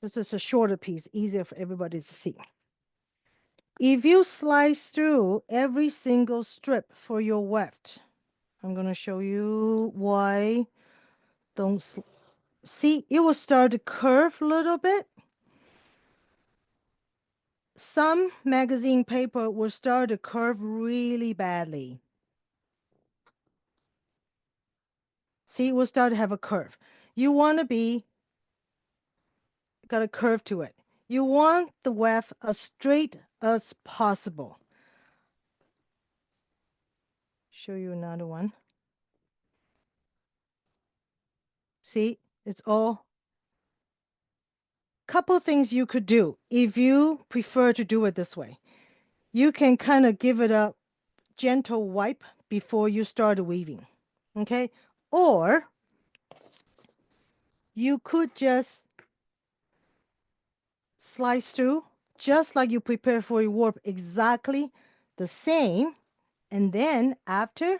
This is a shorter piece, easier for everybody to see. If you slice through every single strip for your weft, I'm going to show you why. Don't see, it will start to curve a little bit. Some magazine paper will start to curve really badly. See, it will start to have a curve. You want to be, got a curve to it. You want the weft as straight as possible. Show you another one. See, it's all. Couple things you could do if you prefer to do it this way. You can kind of give it a gentle wipe before you start weaving. Okay? Or you could just slice through just like you prepare for your warp, exactly the same. And then after,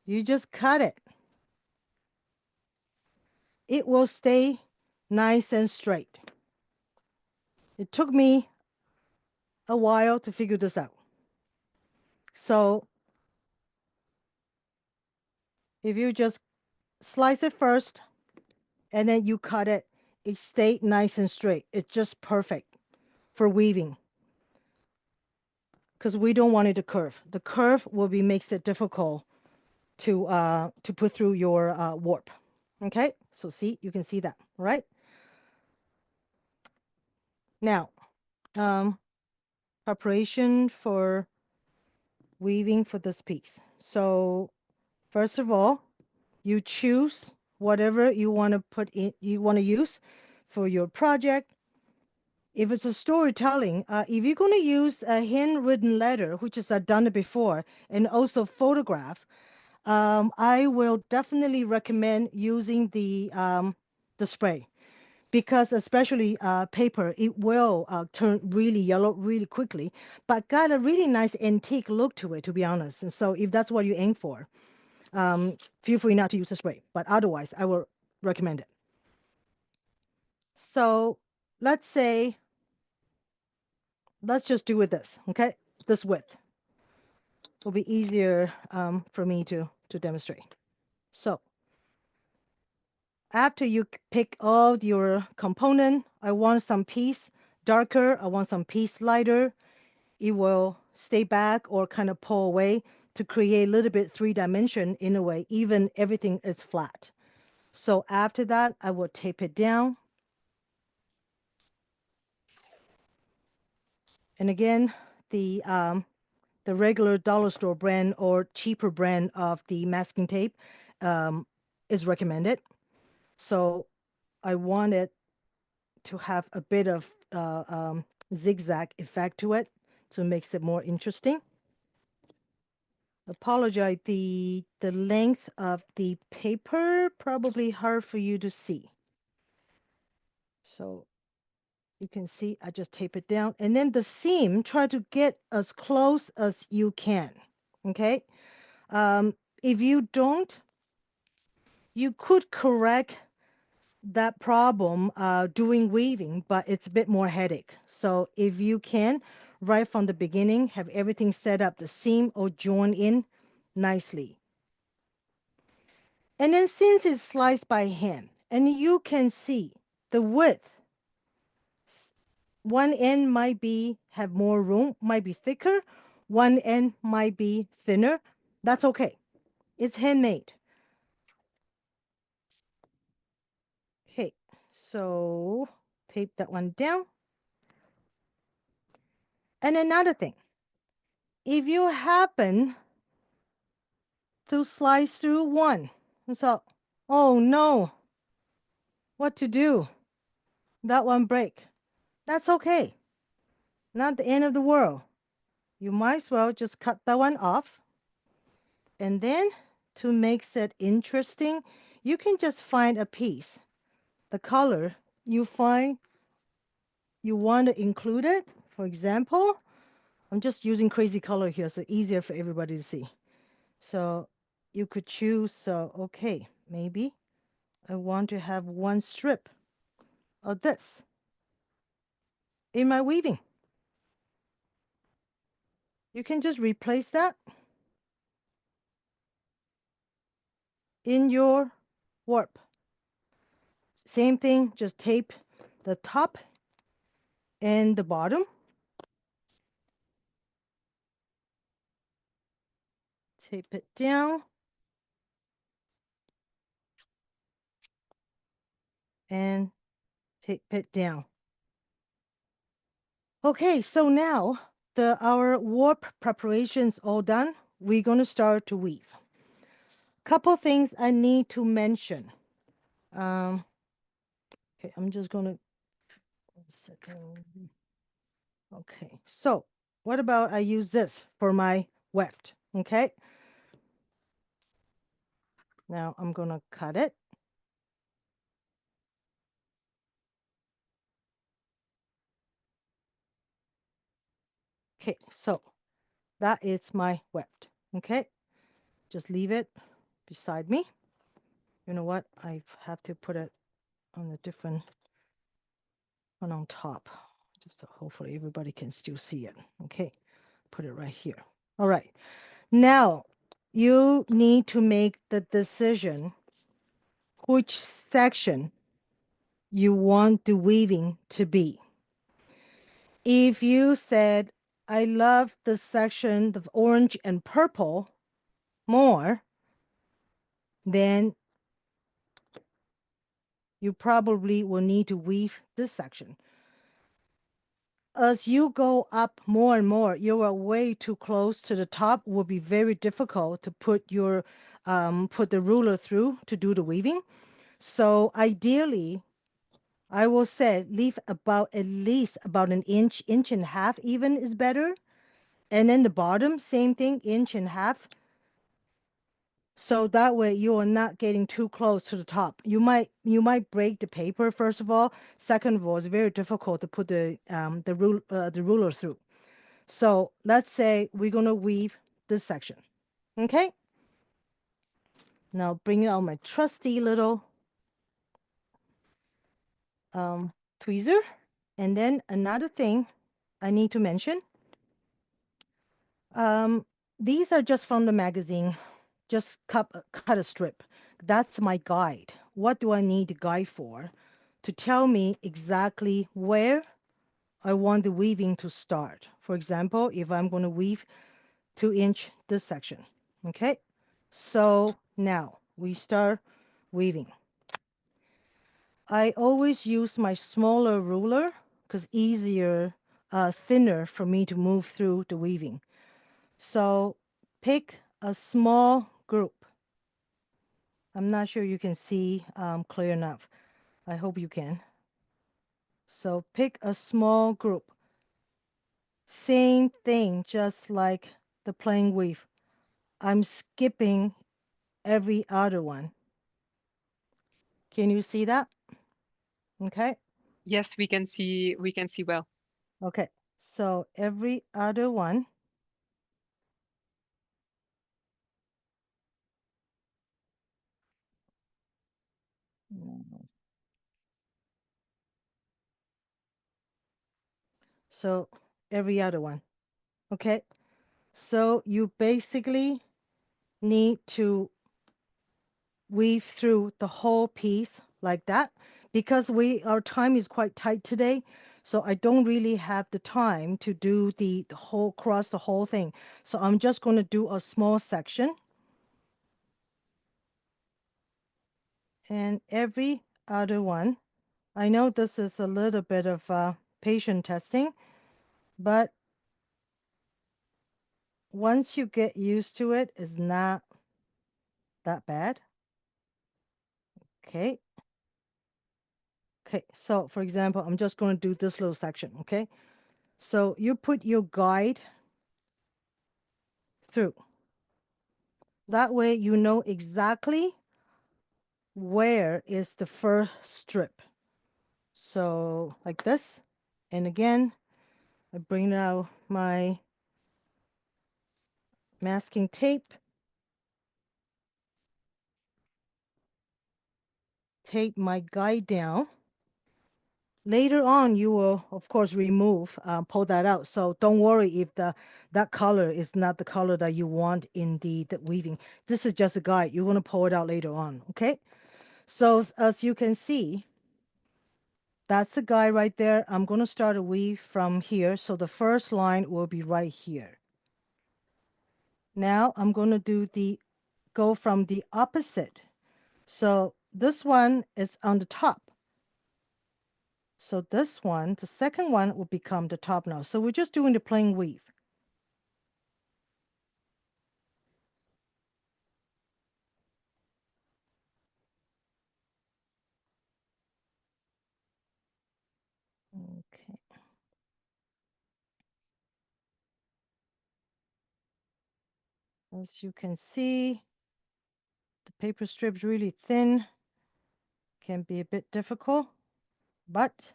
you just cut it. It will stay nice and straight. It took me a while to figure this out. So if you just slice it first and then you cut it, it stayed nice and straight. It's just perfect for weaving because we don't want it to curve. The curve will be makes it difficult to put through your warp. Okay, so see, you can see that, all right? Now, um, preparation for weaving for this piece. So first of all, you choose whatever you want to put in, you want to use for your project. If it's a storytelling, if you're going to use a handwritten letter, which is I've done it before, and also photograph, I will definitely recommend using the spray because especially paper, it will turn really yellow really quickly, but got a really nice antique look to it, to be honest. And so if that's what you aim for, feel free not to use the spray, but otherwise I will recommend it. So let's say, let's just do with this, okay? This width will be easier for me to demonstrate. So after you pick all your component, I want some piece darker, I want some piece lighter. It will stay back or kind of pull away to create a little bit three-dimension in a way, even everything is flat. So after that, I will tape it down. And again, the regular dollar store brand or cheaper brand of the masking tape um, is recommended. So I wanted to have a bit of zigzag effect to it to make it more interesting. Apologize, the length of the paper probably hard for you to see. So you can see I just tape it down. And then the seam, try to get as close as you can. Okay. If you don't, you could correct that problem doing weaving, but it's a bit more headache. So if you can, right from the beginning, have everything set up, the seam or join in nicely. And then since it's sliced by hand, and you can see the width, one end might be have more room, might be thicker, one end might be thinner. That's okay. It's handmade. Okay, so tape that one down. And another thing, if you happen to slice through one, so, oh no, what to do? That one break. That's okay. Not the end of the world. You might as well just cut that one off. And then to make it interesting, you can just find a piece. The color you find you want to include it. For example, I'm just using crazy color here so easier for everybody to see. So you could choose, so okay, maybe I want to have one strip of this in my weaving. You can just replace that in your warp. Same thing, just tape the top and the bottom. Tape it down and tape it down. Okay, so now our warp preparation's all done. We're going to start to weave. Couple things I need to mention. Okay, I'm just going to, 1 second. Okay, so what about I use this for my weft? Okay, now I'm going to cut it. Okay, so that is my weft. Okay, just leave it beside me. You know what? I have to put it on a different one on top. Just so hopefully everybody can still see it. Okay, put it right here. All right, now you need to make the decision which section you want the weaving to be. If you said, I love the section of orange and purple more, then you probably will need to weave this section. As you go up more and more, you are way too close to the top. Will be very difficult to put the ruler through to do the weaving. So ideally, I will say leave about at least about an inch, inch and a half even is better. And then the bottom, same thing, inch and a half. So that way you are not getting too close to the top. You might break the paper first of all. Second of all, it's very difficult to put the ruler through. So let's say we're gonna weave this section. Okay. Now bring out my trusty little tweezer. And then another thing I need to mention. Um, these are just from the magazine. Just cut a strip. That's my guide. What do I need the guide for? To tell me exactly where I want the weaving to start. For example, if I'm going to weave 2-inch this section. Okay, so now we start weaving. I always use my smaller ruler because easier, thinner for me to move through the weaving. So pick a small group. I'm not sure you can see clear enough. I hope you can. So pick a small group. Same thing, just like the plain weave. I'm skipping every other one. Can you see that? Okay. Yes, we can see well. Okay. So every other one. So every other one. Okay. So you basically need to weave through the whole piece like that because our time is quite tight today, so I don't really have the time to do the whole cross the whole thing. So I'm just going to do a small section, and every other one. I know this is a little bit of patient testing, but once you get used to it, it's not that bad. Okay. Okay, so for example, I'm just going to do this little section. Okay, so you put your guide through. That way you know exactly where is the first strip. So like this. And again, I bring out my masking tape, tape my guide down. Later on, you will, of course, remove, pull that out. So don't worry if that color is not the color that you want in the weaving. This is just a guide. You're going to pull it out later on, okay? So as you can see, that's the guide right there. I'm going to start a weave from here. So the first line will be right here. Now I'm going to go from the opposite. So this one is on the top. So this one, the second one will become the top now. So we're just doing the plain weave. Okay. As you can see, the paper strip's really thin, can be a bit difficult, but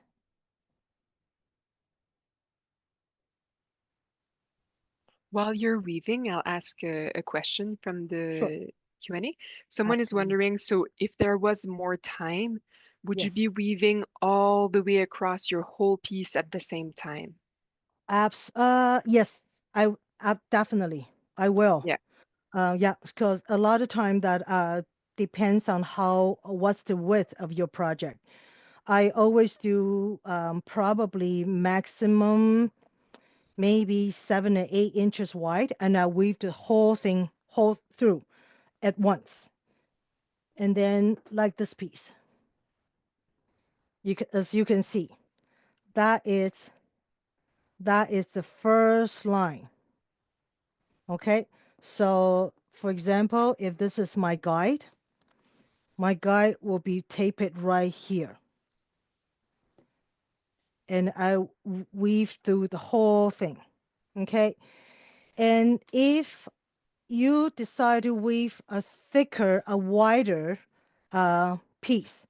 While you're weaving, I'll ask a question from sure, the Q&A. Someone is absolutely. wondering, so if there was more time, would you be Yes, weaving all the way across your whole piece at the same time? yes, I definitely, I will. Yeah. Yeah, because a lot of time that depends on what's the width of your project. I always do probably maximum maybe 7 or 8 inches wide, and I weave the whole thing whole through at once. And then like this piece, as you can see, that is that is the first line. Okay, so for example, if this is my guide will be tapered right here, and weave through the whole thing. Okay, and if you decide to weave a thicker, a wider piece,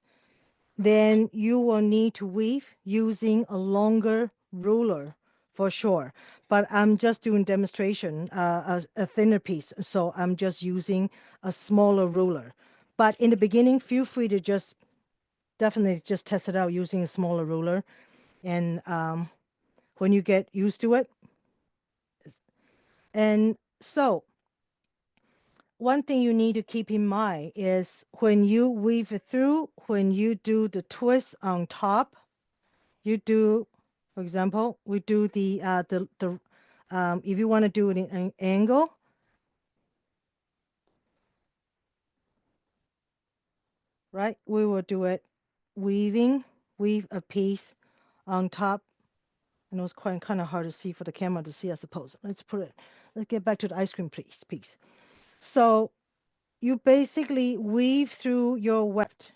then you will need to weave using a longer ruler for sure. But I'm just doing demonstration, a thinner piece, so I'm just using a smaller ruler. But in the beginning, feel free to just definitely just test it out using a smaller ruler. And when you get used to it, and so one thing you need to keep in mind is when you weave it through, when you do the twist on top, you do, for example, we do if you want to do it in an angle, right? We will do it weave a piece on top. And it was quite kind of hard to see for the camera to see, I suppose. Let's get back to the ice cream piece. So you basically weave through your weft,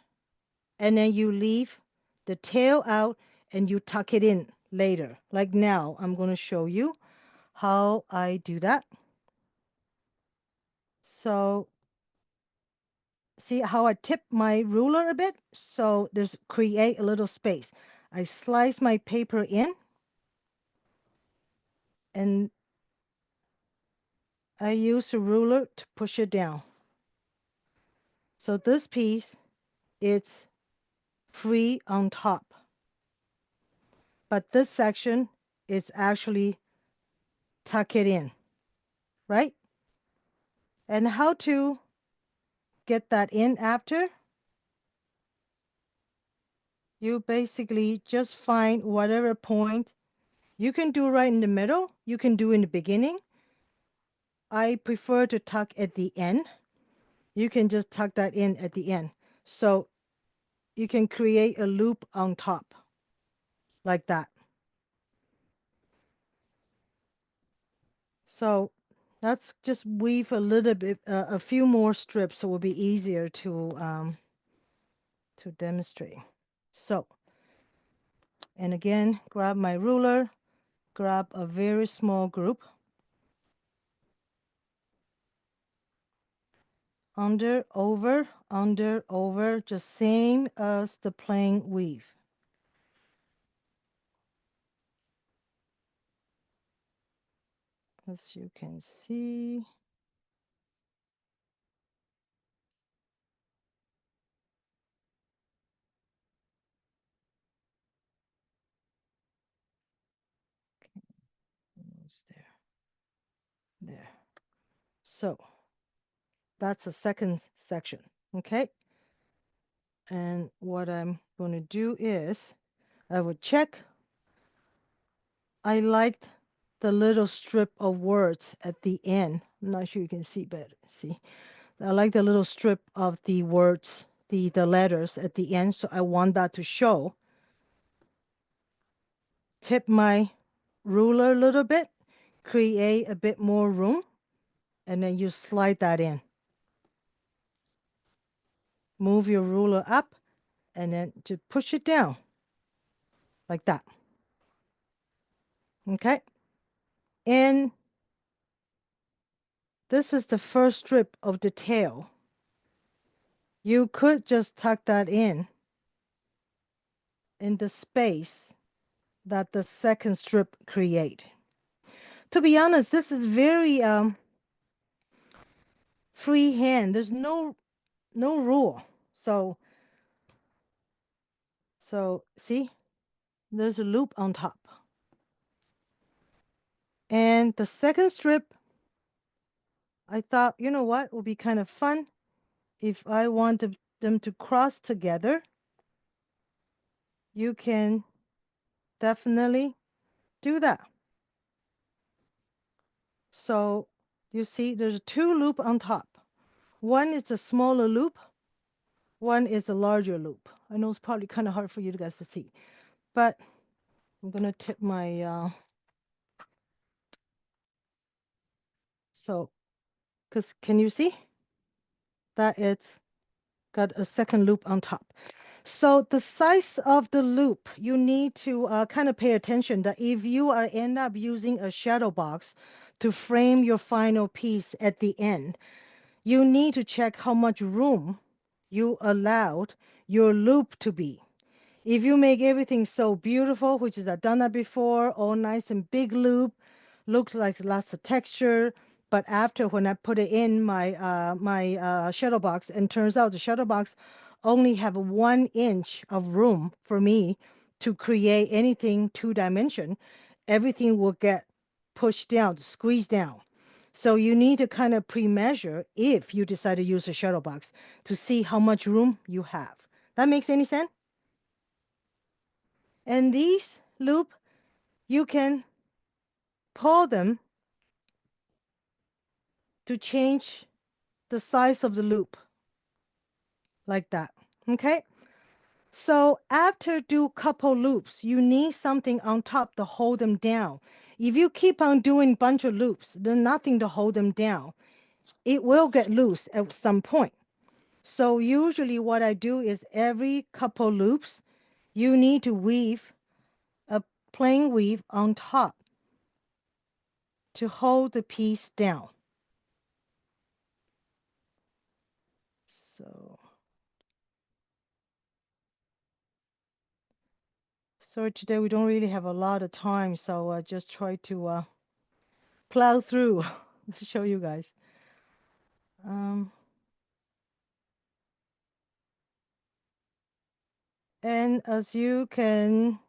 and then you leave the tail out and you tuck it in later. Like now, I'm going to show you how I do that. So see how I tip my ruler a bit? So there's create a little space. I slice my paper in and I use a ruler to push it down. So this piece, it's free on top, but this section is actually tuck it in, right? And how to get that in after? You basically just find whatever point you can do right in the middle. You can do in the beginning. I prefer to tuck at the end. You can just tuck that in at the end. So you can create a loop on top like that. So let's just weave a little bit, a few more strips so it will be easier to demonstrate. So, and again, grab my ruler, grab a very small group, under, over, just same as the plain weave. As you can see, almost there. There. So that's the second section. Okay. And what I'm going to do is I would check. I liked the little strip of words at the end. I'm not sure you can see better. See, I like the little strip of the words, the letters at the end. So I want that to show. Tip my ruler a little bit, create a bit more room, and then you slide that in. Move your ruler up and then to push it down like that. Okay. And this is the first strip of the tail. You could just tuck that in the space that the second strip create. To be honest, this is very freehand. There's no rule. So see, there's a loop on top. And the second strip, I thought, you know what, would be kind of fun if I wanted them to cross together. You can definitely do that. So you see there's two loop on top. One is a smaller loop, one is a larger loop. I know it's probably kind of hard for you guys to see, but I'm gonna tip my so because can you see that it's got a second loop on top. So the size of the loop, you need to kind of pay attention that if you are end up using a shadow box to frame your final piece at the end, you need to check how much room you allowed your loop to be. If you make everything so beautiful, which is I've done that before, all nice and big loop, looks like lots of texture, but after when I put it in my shuttle box, and turns out the shuttle box only have 1 inch of room for me to create anything 2 dimension, everything will get pushed down, squeezed down. So you need to kind of pre-measure if you decide to use a shuttle box to see how much room you have. That makes any sense? And these loop, you can pull them to change the size of the loop like that. Okay. So after do couple loops, you need something on top to hold them down. If you keep on doing bunch of loops, there's nothing to hold them down. It will get loose at some point. So usually what I do is every couple loops, you need to weave a plain weave on top to hold the piece down. So sorry, today we don't really have a lot of time, so I just try to plow through to show you guys. Um, and as you can,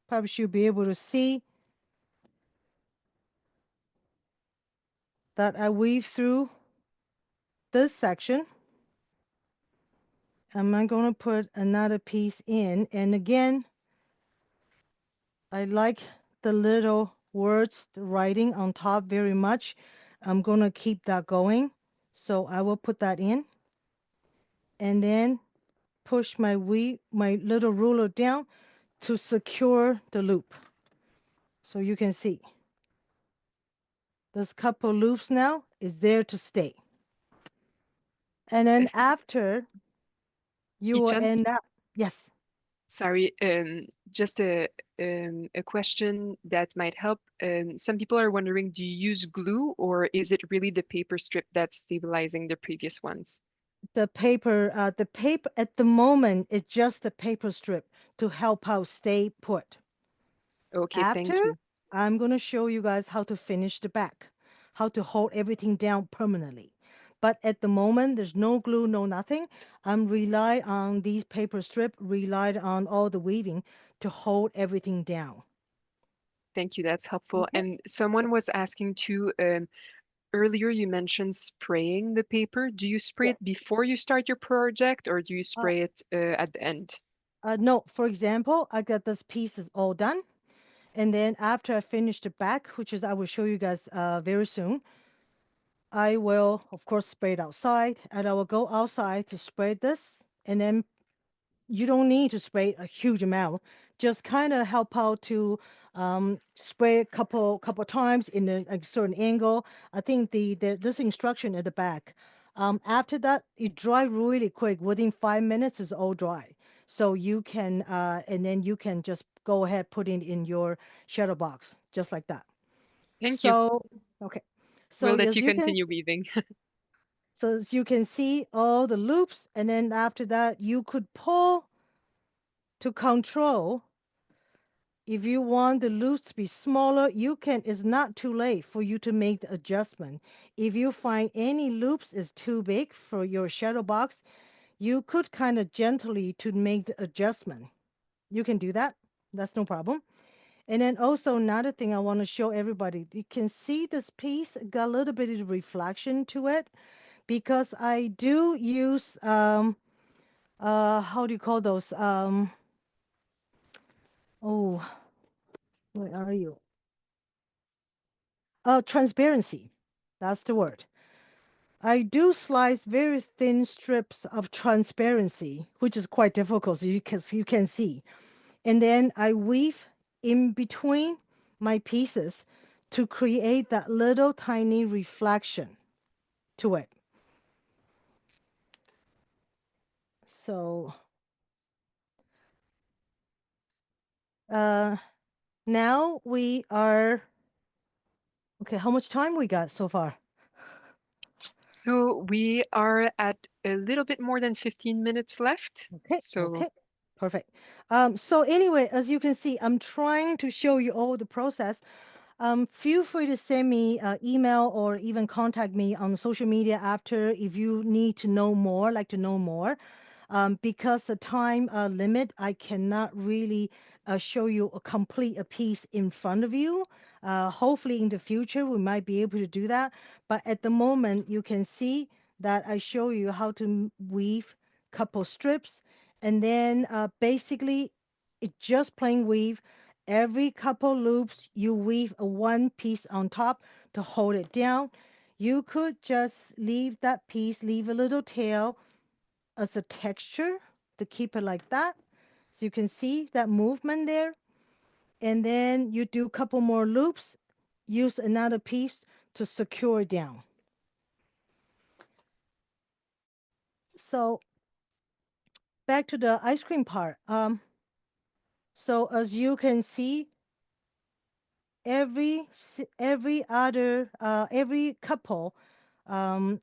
perhaps you'll be able to see that I weave through this section. I'm going to put another piece in, and again, I like the little words, the writing on top very much. I'm going to keep that going, so I will put that in, and then push my little ruler down to secure the loop. So you can see this couple loops now is there to stay. And Uh, then after you will I-Chun, end up, yes, sorry, just a question that might help. Some people are wondering, do you use glue or is it really the paper strip that's stabilizing the previous ones? the paper at the moment is just a paper strip to help out stay put. Okay, After, thank you. I'm going to show you guys how to finish the back, how to hold everything down permanently. But at the moment, there's no glue, no nothing. I'm rely on these paper strip, relied on all the weaving to hold everything down. Thank you. That's helpful. Okay. And someone was asking too, earlier you mentioned spraying the paper. Do you spray Yes. it before you start your project or do you Uh, spray it at the end? no, for example, I got this piece is all done. And then after I finish the back, which is I will show you guys very soon, I will, of course, spray it outside. And I will go outside to spray this. And then you don't need to spray a huge amount. Just kind of help out to spray a couple times in a certain angle. I think the this instruction at the back. After that, it dry really quick. Within 5 minutes, it's all dry. So you can and then you can just go ahead put it in your shadow box just like that. Thank you. So okay. We'll So let as you you can continue weaving. so as you can see all the loops, and then after that you could pull to control. If you want the loops to be smaller, you can, it's not too late for you to make the adjustment. If you find any loops is too big for your shadow box, you could kind of gently to make the adjustment. You can do that. That's no problem. And then also another thing I want to show everybody, you can see this piece got a little bit of reflection to it because I do use how do you call those? Oh, where are you? Transparency. That's the word. I do slice very thin strips of transparency, which is quite difficult, so you can see. And then I weave in between my pieces to create that little tiny reflection to it. So uh, now we are okay. How much time we got so far? So we are at a little bit more than 15 minutes left. Okay, So okay, perfect. So anyway, as you can see, I'm trying to show you all the process. Feel free to send me email or even contact me on social media after if you need to know more, like to know more. Because the time limit, I cannot really show you a complete a piece in front of you. Hopefully in the future we might be able to do that. But at the moment you can see that I show you how to weave couple strips and then basically it just plain weave. Every couple loops you weave a one piece on top to hold it down. You could just leave that piece, leave a little tail as a texture to keep it like that. So you can see that movement there. And then you do a couple more loops, use another piece to secure it down. So back to the ice cream part. So as you can see, every couple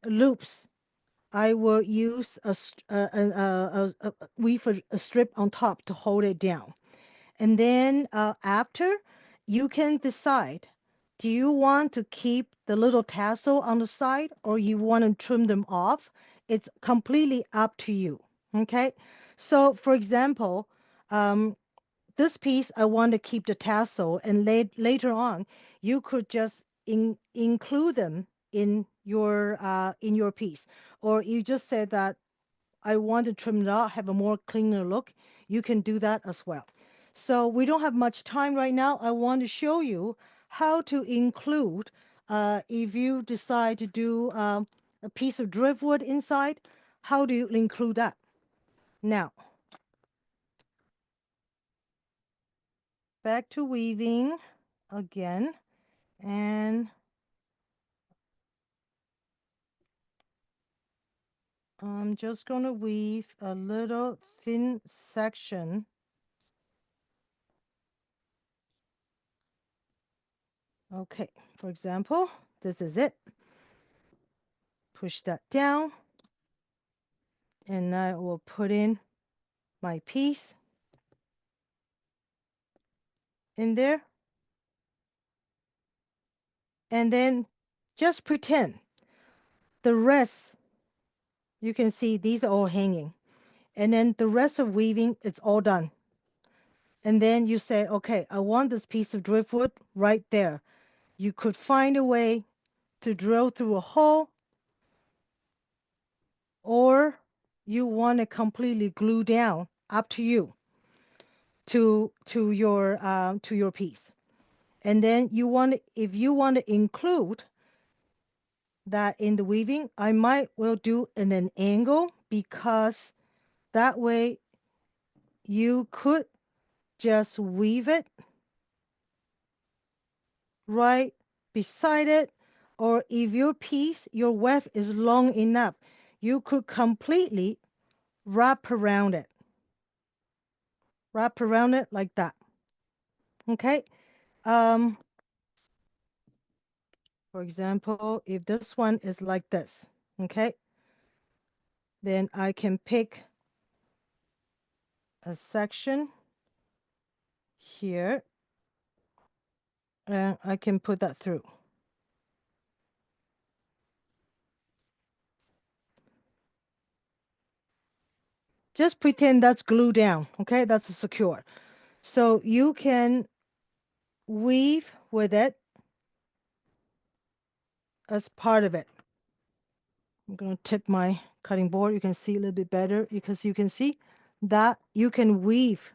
loops, I will use weave a strip on top to hold it down. And then after, you can decide, do you want to keep the little tassel on the side or you want to trim them off? It's completely up to you. Okay. So for example, um, this piece, I want to keep the tassel and later on, you could just include them in your piece. Or you just said that I want to trim it out, have a more cleaner look, you can do that as well. So we don't have much time right now. I want to show you how to include, if you decide to do a piece of driftwood inside, how do you include that? Now, back to weaving again, and I'm just going to weave a little thin section. Okay, for example, this is it. Push that down, and I will put in my piece in there, and then just pretend the rest, you can see these are all hanging, and then the rest of weaving, it's all done. And then you say, okay, I want this piece of driftwood right there. You could find a way to drill through a hole, or you want to completely glue down, up to you, to your piece. And then you want if you want to include that in the weaving, I might well do in an angle, because that way you could just weave it right beside it, or if your piece, your weft is long enough, you could completely wrap around it, like that. Okay. Um, for example, if this one is like this, okay, then I can pick a section here and I can put that through. Just pretend that's glued down, okay? That's secure. So you can weave with it as part of it. I'm going to tip my cutting board. You can see a little bit better because you can see that you can weave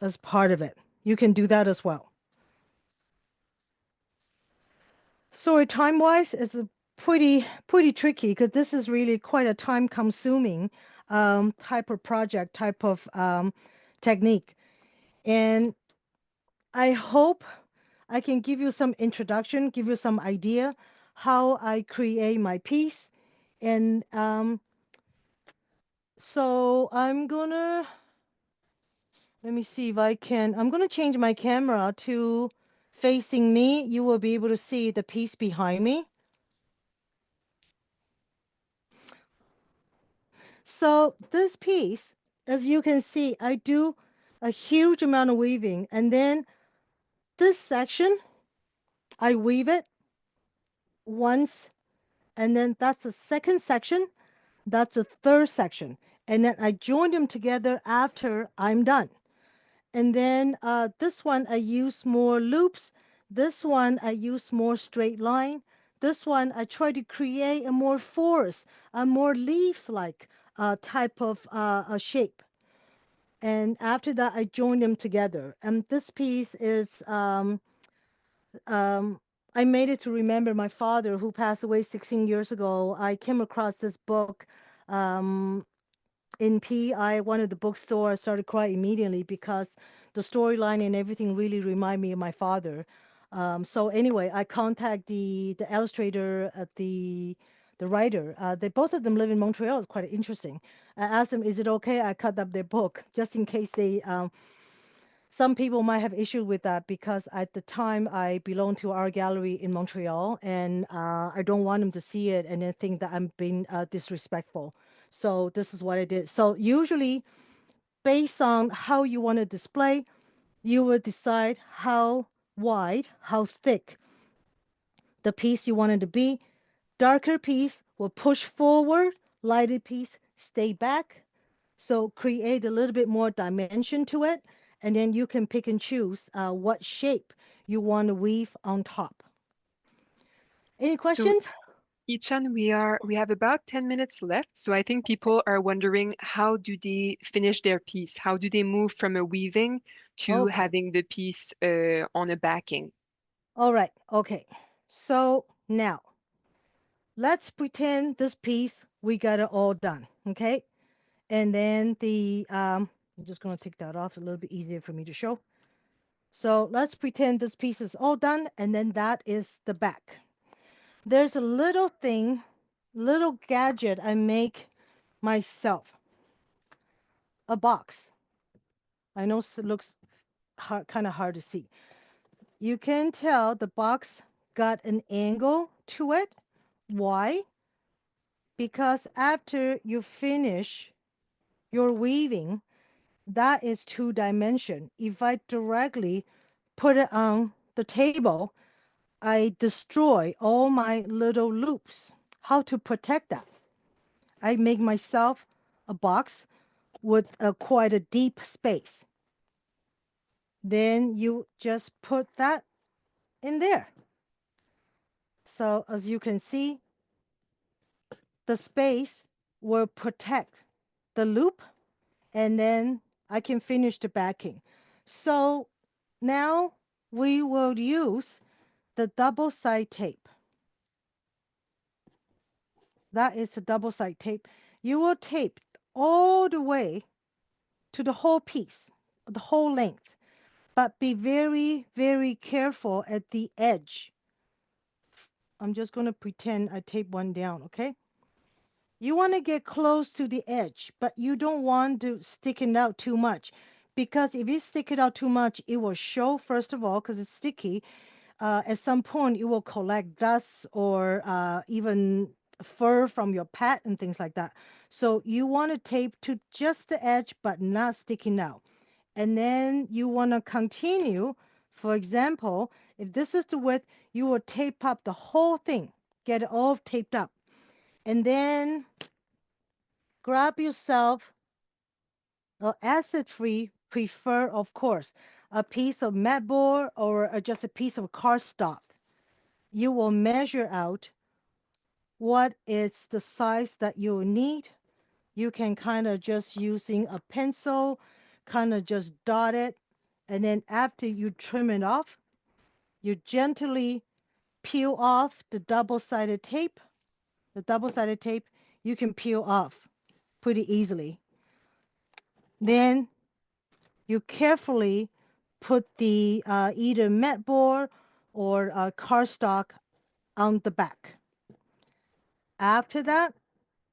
as part of it. You can do that as well. So time-wise, it's a pretty tricky, because this is really quite a time-consuming type of project, type of technique. And I hope I can give you some introduction, give you some idea how I create my piece. And so let me see if I can, I'm gonna change my camera to facing me. You will be able to see the piece behind me. So this piece, as you can see, I do a huge amount of weaving, and then this section, I weave it once, and then that's the second section, that's a third section, and then I join them together after I'm done. And then this one I use more loops. This one I use more straight line. This one I try to create a more forest, a more leaves-like type of a shape. And after that, I join them together. And this piece is um, I made it to remember my father, who passed away 16 years ago. I came across this book um, in PI, one of the bookstore. I started crying immediately because the storyline and everything really remind me of my father. So anyway, I contact the illustrator at the writer. They both of them live in Montreal. It's quite interesting. I asked them, is it okay I cut up their book, just in case they some people might have issue with that, because at the time I belong to our gallery in Montreal, and I don't want them to see it and then think that I'm being disrespectful. So this is what I did. So usually, based on how you want to display, you will decide how wide, how thick the piece you want it to be. Darker piece will push forward, lighter piece stay back. So create a little bit more dimension to it, and then you can pick and choose what shape you want to weave on top. Any So, questions? I-Chun, we have about 10 minutes left. So I think people are wondering, how do they finish their piece? How do they move from a weaving to Okay. having the piece on a backing? All right. Okay. So now let's pretend this piece we got it all done. Okay. And then I'm just going to take that off, a little bit easier for me to show. So let's pretend this piece is all done, and then that is the back. There's a little thing, little gadget I make myself, a box. I know it looks kind of hard to see. You can tell the box got an angle to it. Why? Because after you finish your weaving, that is two dimension. If I directly put it on the table, I destroy all my little loops. How to protect that? I make myself a box with quite a deep space. Then you just put that in there. So as you can see, the space will protect the loop, and then I can finish the backing. So now we will use the double side tape. That is a double side tape. You will tape all the way to the whole piece, the whole length, but be very, very careful at the edge. I'm just going to pretend I tape one down, okay? You want to get close to the edge, but you don't want to stick it out too much, because if you stick it out too much, it will show, first of all, because it's sticky. At some point, it will collect dust or even fur from your pet and things like that. So you want to tape to just the edge, but not sticking out. And then you want to continue. For example, if this is the width, you will tape up the whole thing, get it all taped up. And then grab yourself acid-free, prefer, of course, a piece of mat board or just a piece of cardstock. You will measure out what is the size that you need. You can kind of just using a pencil, kind of just dot it. And then after you trim it off, you gently peel off the double-sided tape. The double-sided tape you can peel off pretty easily. Then you carefully put the either mat board or cardstock on the back. After that,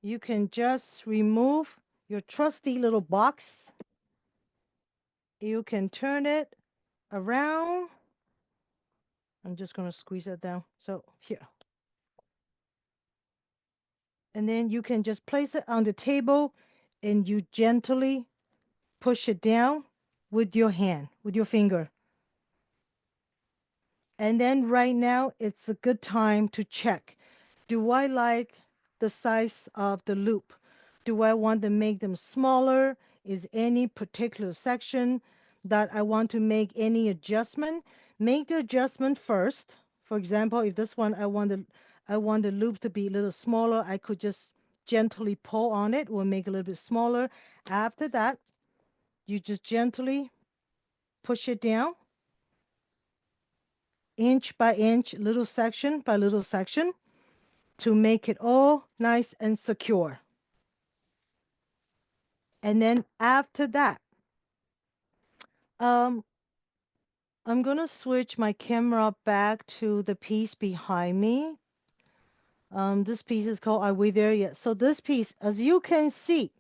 you can just remove your trusty little box. You can turn it around. I'm just going to squeeze it down. So here. And then you can just place it on the table and you gently push it down with your hand, with your finger. And then right now, it's a good time to check. Do I like the size of the loop? Do I want to make them smaller? Is any particular section that I want to make any adjustment? Make the adjustment first. For example, if this one I want the loop to be a little smaller, I could just gently pull on it or make it a little bit smaller. After that, you just gently push it down, inch by inch, little section by little section, to make it all nice and secure. And then after that, um, I'm going to switch my camera back to the piece behind me. This piece is called Are We There Yet? So this piece, as you can see,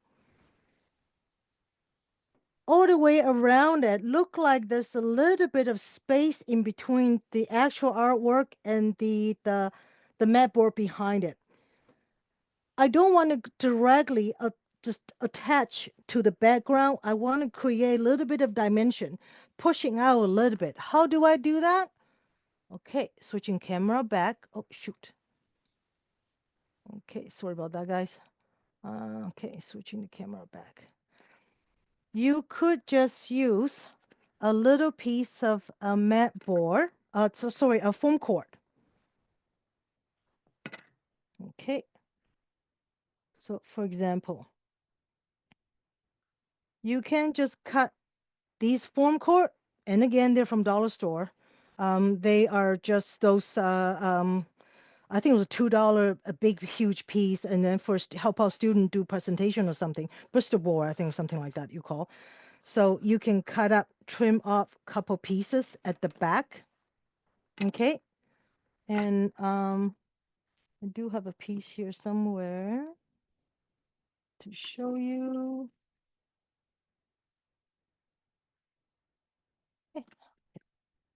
all the way around it, look like there's a little bit of space in between the actual artwork and the mat board behind it. I don't want to directly just attach to the background. I want to create a little bit of dimension, pushing out a little bit. How do I do that? Okay, switching camera back. Oh, shoot. Okay, sorry about that, guys. Okay, switching the camera back. You could just use a little piece of a mat board. Sorry, a foam cord. Okay, so for example, you can just cut these foam cord, and again, they're from dollar store. They are just those. I think it was a $2 a big huge piece, and then for help our student do presentation or something, Bristol board, I think something like that you call. So you can cut up, trim off a couple pieces at the back. Okay, and I do have a piece here somewhere to show you.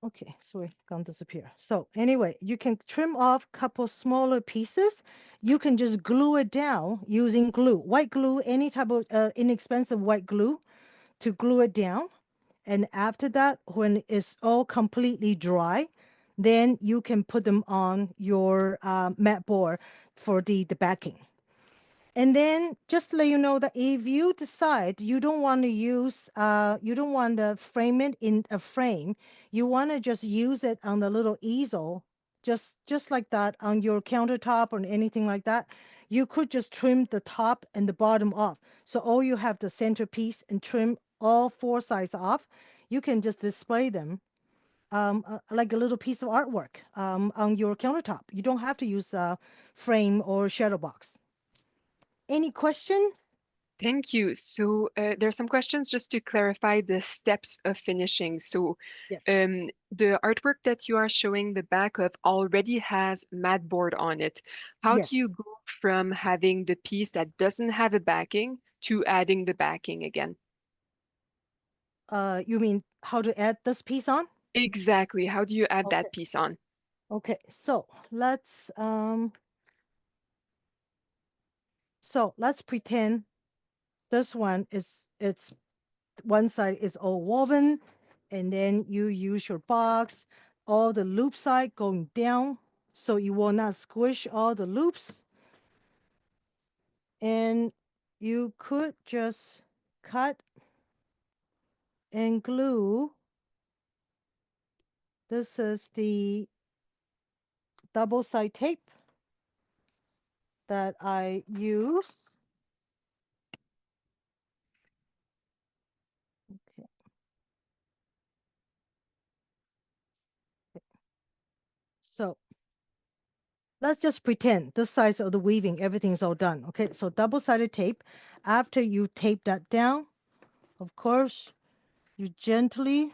Okay, sorry, gone disappear. So anyway, you can trim off a couple smaller pieces. You can just glue it down using glue, white glue, any type of inexpensive white glue to glue it down. And after that, when it's all completely dry, then you can put them on your mat board for the backing. And then just to let you know that if you decide you don't want to you don't want to frame it in a frame, you want to just use it on the little easel, just like that on your countertop or anything like that, you could just trim the top and the bottom off. So all you have the centerpiece and trim all four sides off. You can just display them like a little piece of artwork on your countertop. You don't have to use a frame or shadow box. Any questions? Thank you. So there are some questions just to clarify the steps of finishing. So Yes. the artwork that you are showing the back of already has mat board on it. How do Yes. you go from having the piece that doesn't have a backing to adding the backing again? You mean how to add this piece on? Exactly. How do you add Okay. that piece on? Okay. So let's pretend this one is it's one side is all woven, and then you use your box, all the loop side going down, so you will not squish all the loops, and you could just cut and glue. This is the double side tape that I use. Okay. So let's just pretend this size of the weaving, everything's all done. Okay, so double-sided tape. After you tape that down, of course, you gently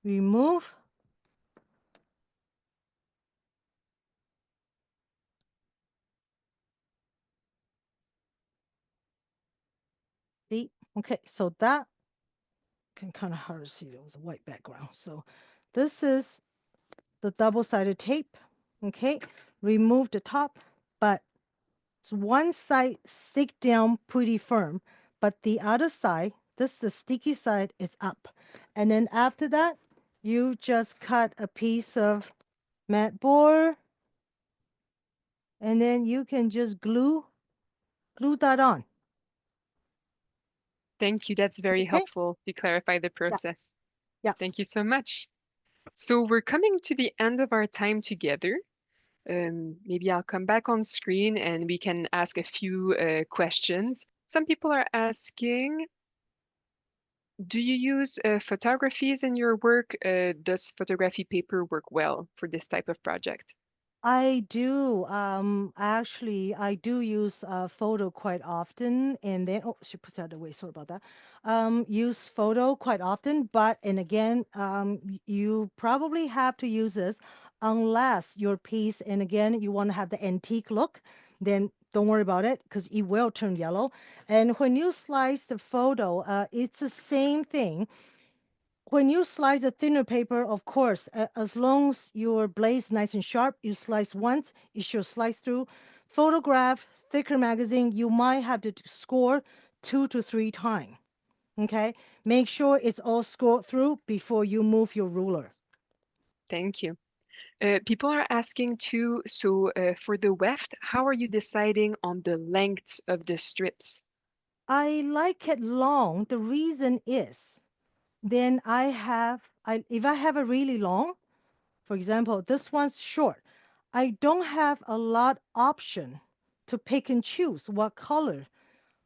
remove the, okay, so that can kind of hard to see. There was a white background. So this is the double-sided tape. Okay, remove the top, but one side stick down pretty firm, but the other side, this the sticky side, is up. And then after that, you just cut a piece of mat board, and then you can just glue that on. Thank you. That's very Okay? helpful to clarify the Yeah, process. yeah. Thank you so much. So we're coming to the end of our time together. Maybe I'll come back on screen and we can ask a few questions. Some people are asking, do you use photographies in your work? Does photography paper work well for this type of project? I do. Actually, I do use photo quite often, and then oh, she puts that away. Sorry about that. Use photo quite often, but and again, you probably have to use this unless your piece, and again, you want to have the antique look. Then don't worry about it because it will turn yellow. And when you slice the photo, it's the same thing when you slice a thinner paper, of course, as long as your blade's nice and sharp, you slice once, it should slice through. Photograph, thicker magazine, you might have to score 2 to 3 times. Okay, make sure it's all scored through before you move your ruler. Thank you. People are asking too, so for the weft, how are you deciding on the length of the strips? I like it long. The reason is then if I have a really long, for example, this one's short. I don't have a lot option to pick and choose what color,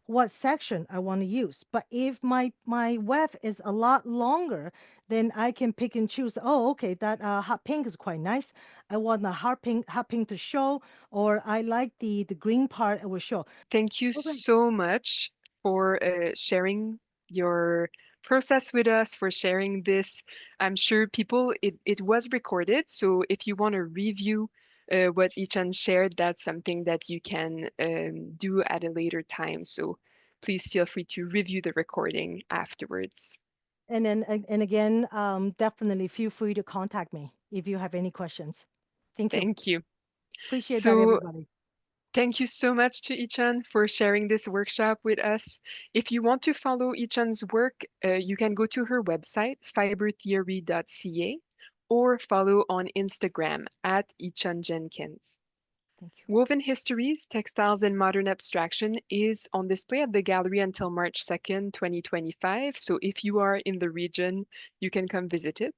what section I want to use. But if my weft is a lot longer, then I can pick and choose. Oh, okay, that hot pink is quite nice. I want the hot pink to show, or I like the green part. It will show. Thank you Okay. so much for sharing your process with us, for sharing this. I'm sure it was recorded, so if you want to review what Ichan shared, that's something that you can do at a later time. So please feel free to review the recording afterwards. And again, definitely feel free to contact me if you have any questions. Thank you. Thank you. Appreciate that, So everybody. thank you so much to Ichan for sharing this workshop with us. If you want to follow Ichan's work, you can go to her website, fibertheory.ca, or follow on Instagram at Ichan Jenkins. Thank you. Woven Histories, Textiles and Modern Abstraction is on display at the gallery until March 2nd, 2025. So if you are in the region, you can come visit it.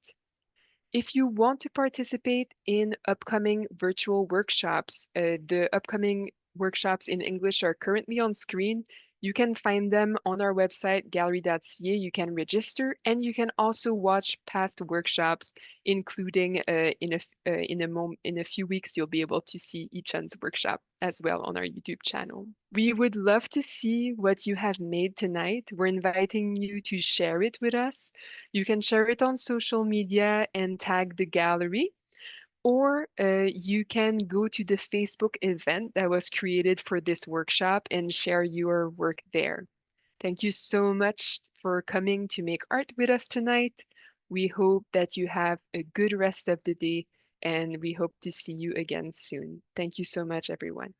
If you want to participate in upcoming virtual workshops, the upcoming workshops in English are currently on screen. You can find them on our website, gallery.ca. You can register and you can also watch past workshops, including in a few weeks, you'll be able to see I-Chun's workshop as well on our YouTube channel. We would love to see what you have made tonight. We're inviting you to share it with us. You can share it on social media and tag the gallery, or you can go to the Facebook event that was created for this workshop and share your work there. Thank you so much for coming to make art with us tonight. We hope that you have a good rest of the day, and we hope to see you again soon. Thank you so much, everyone.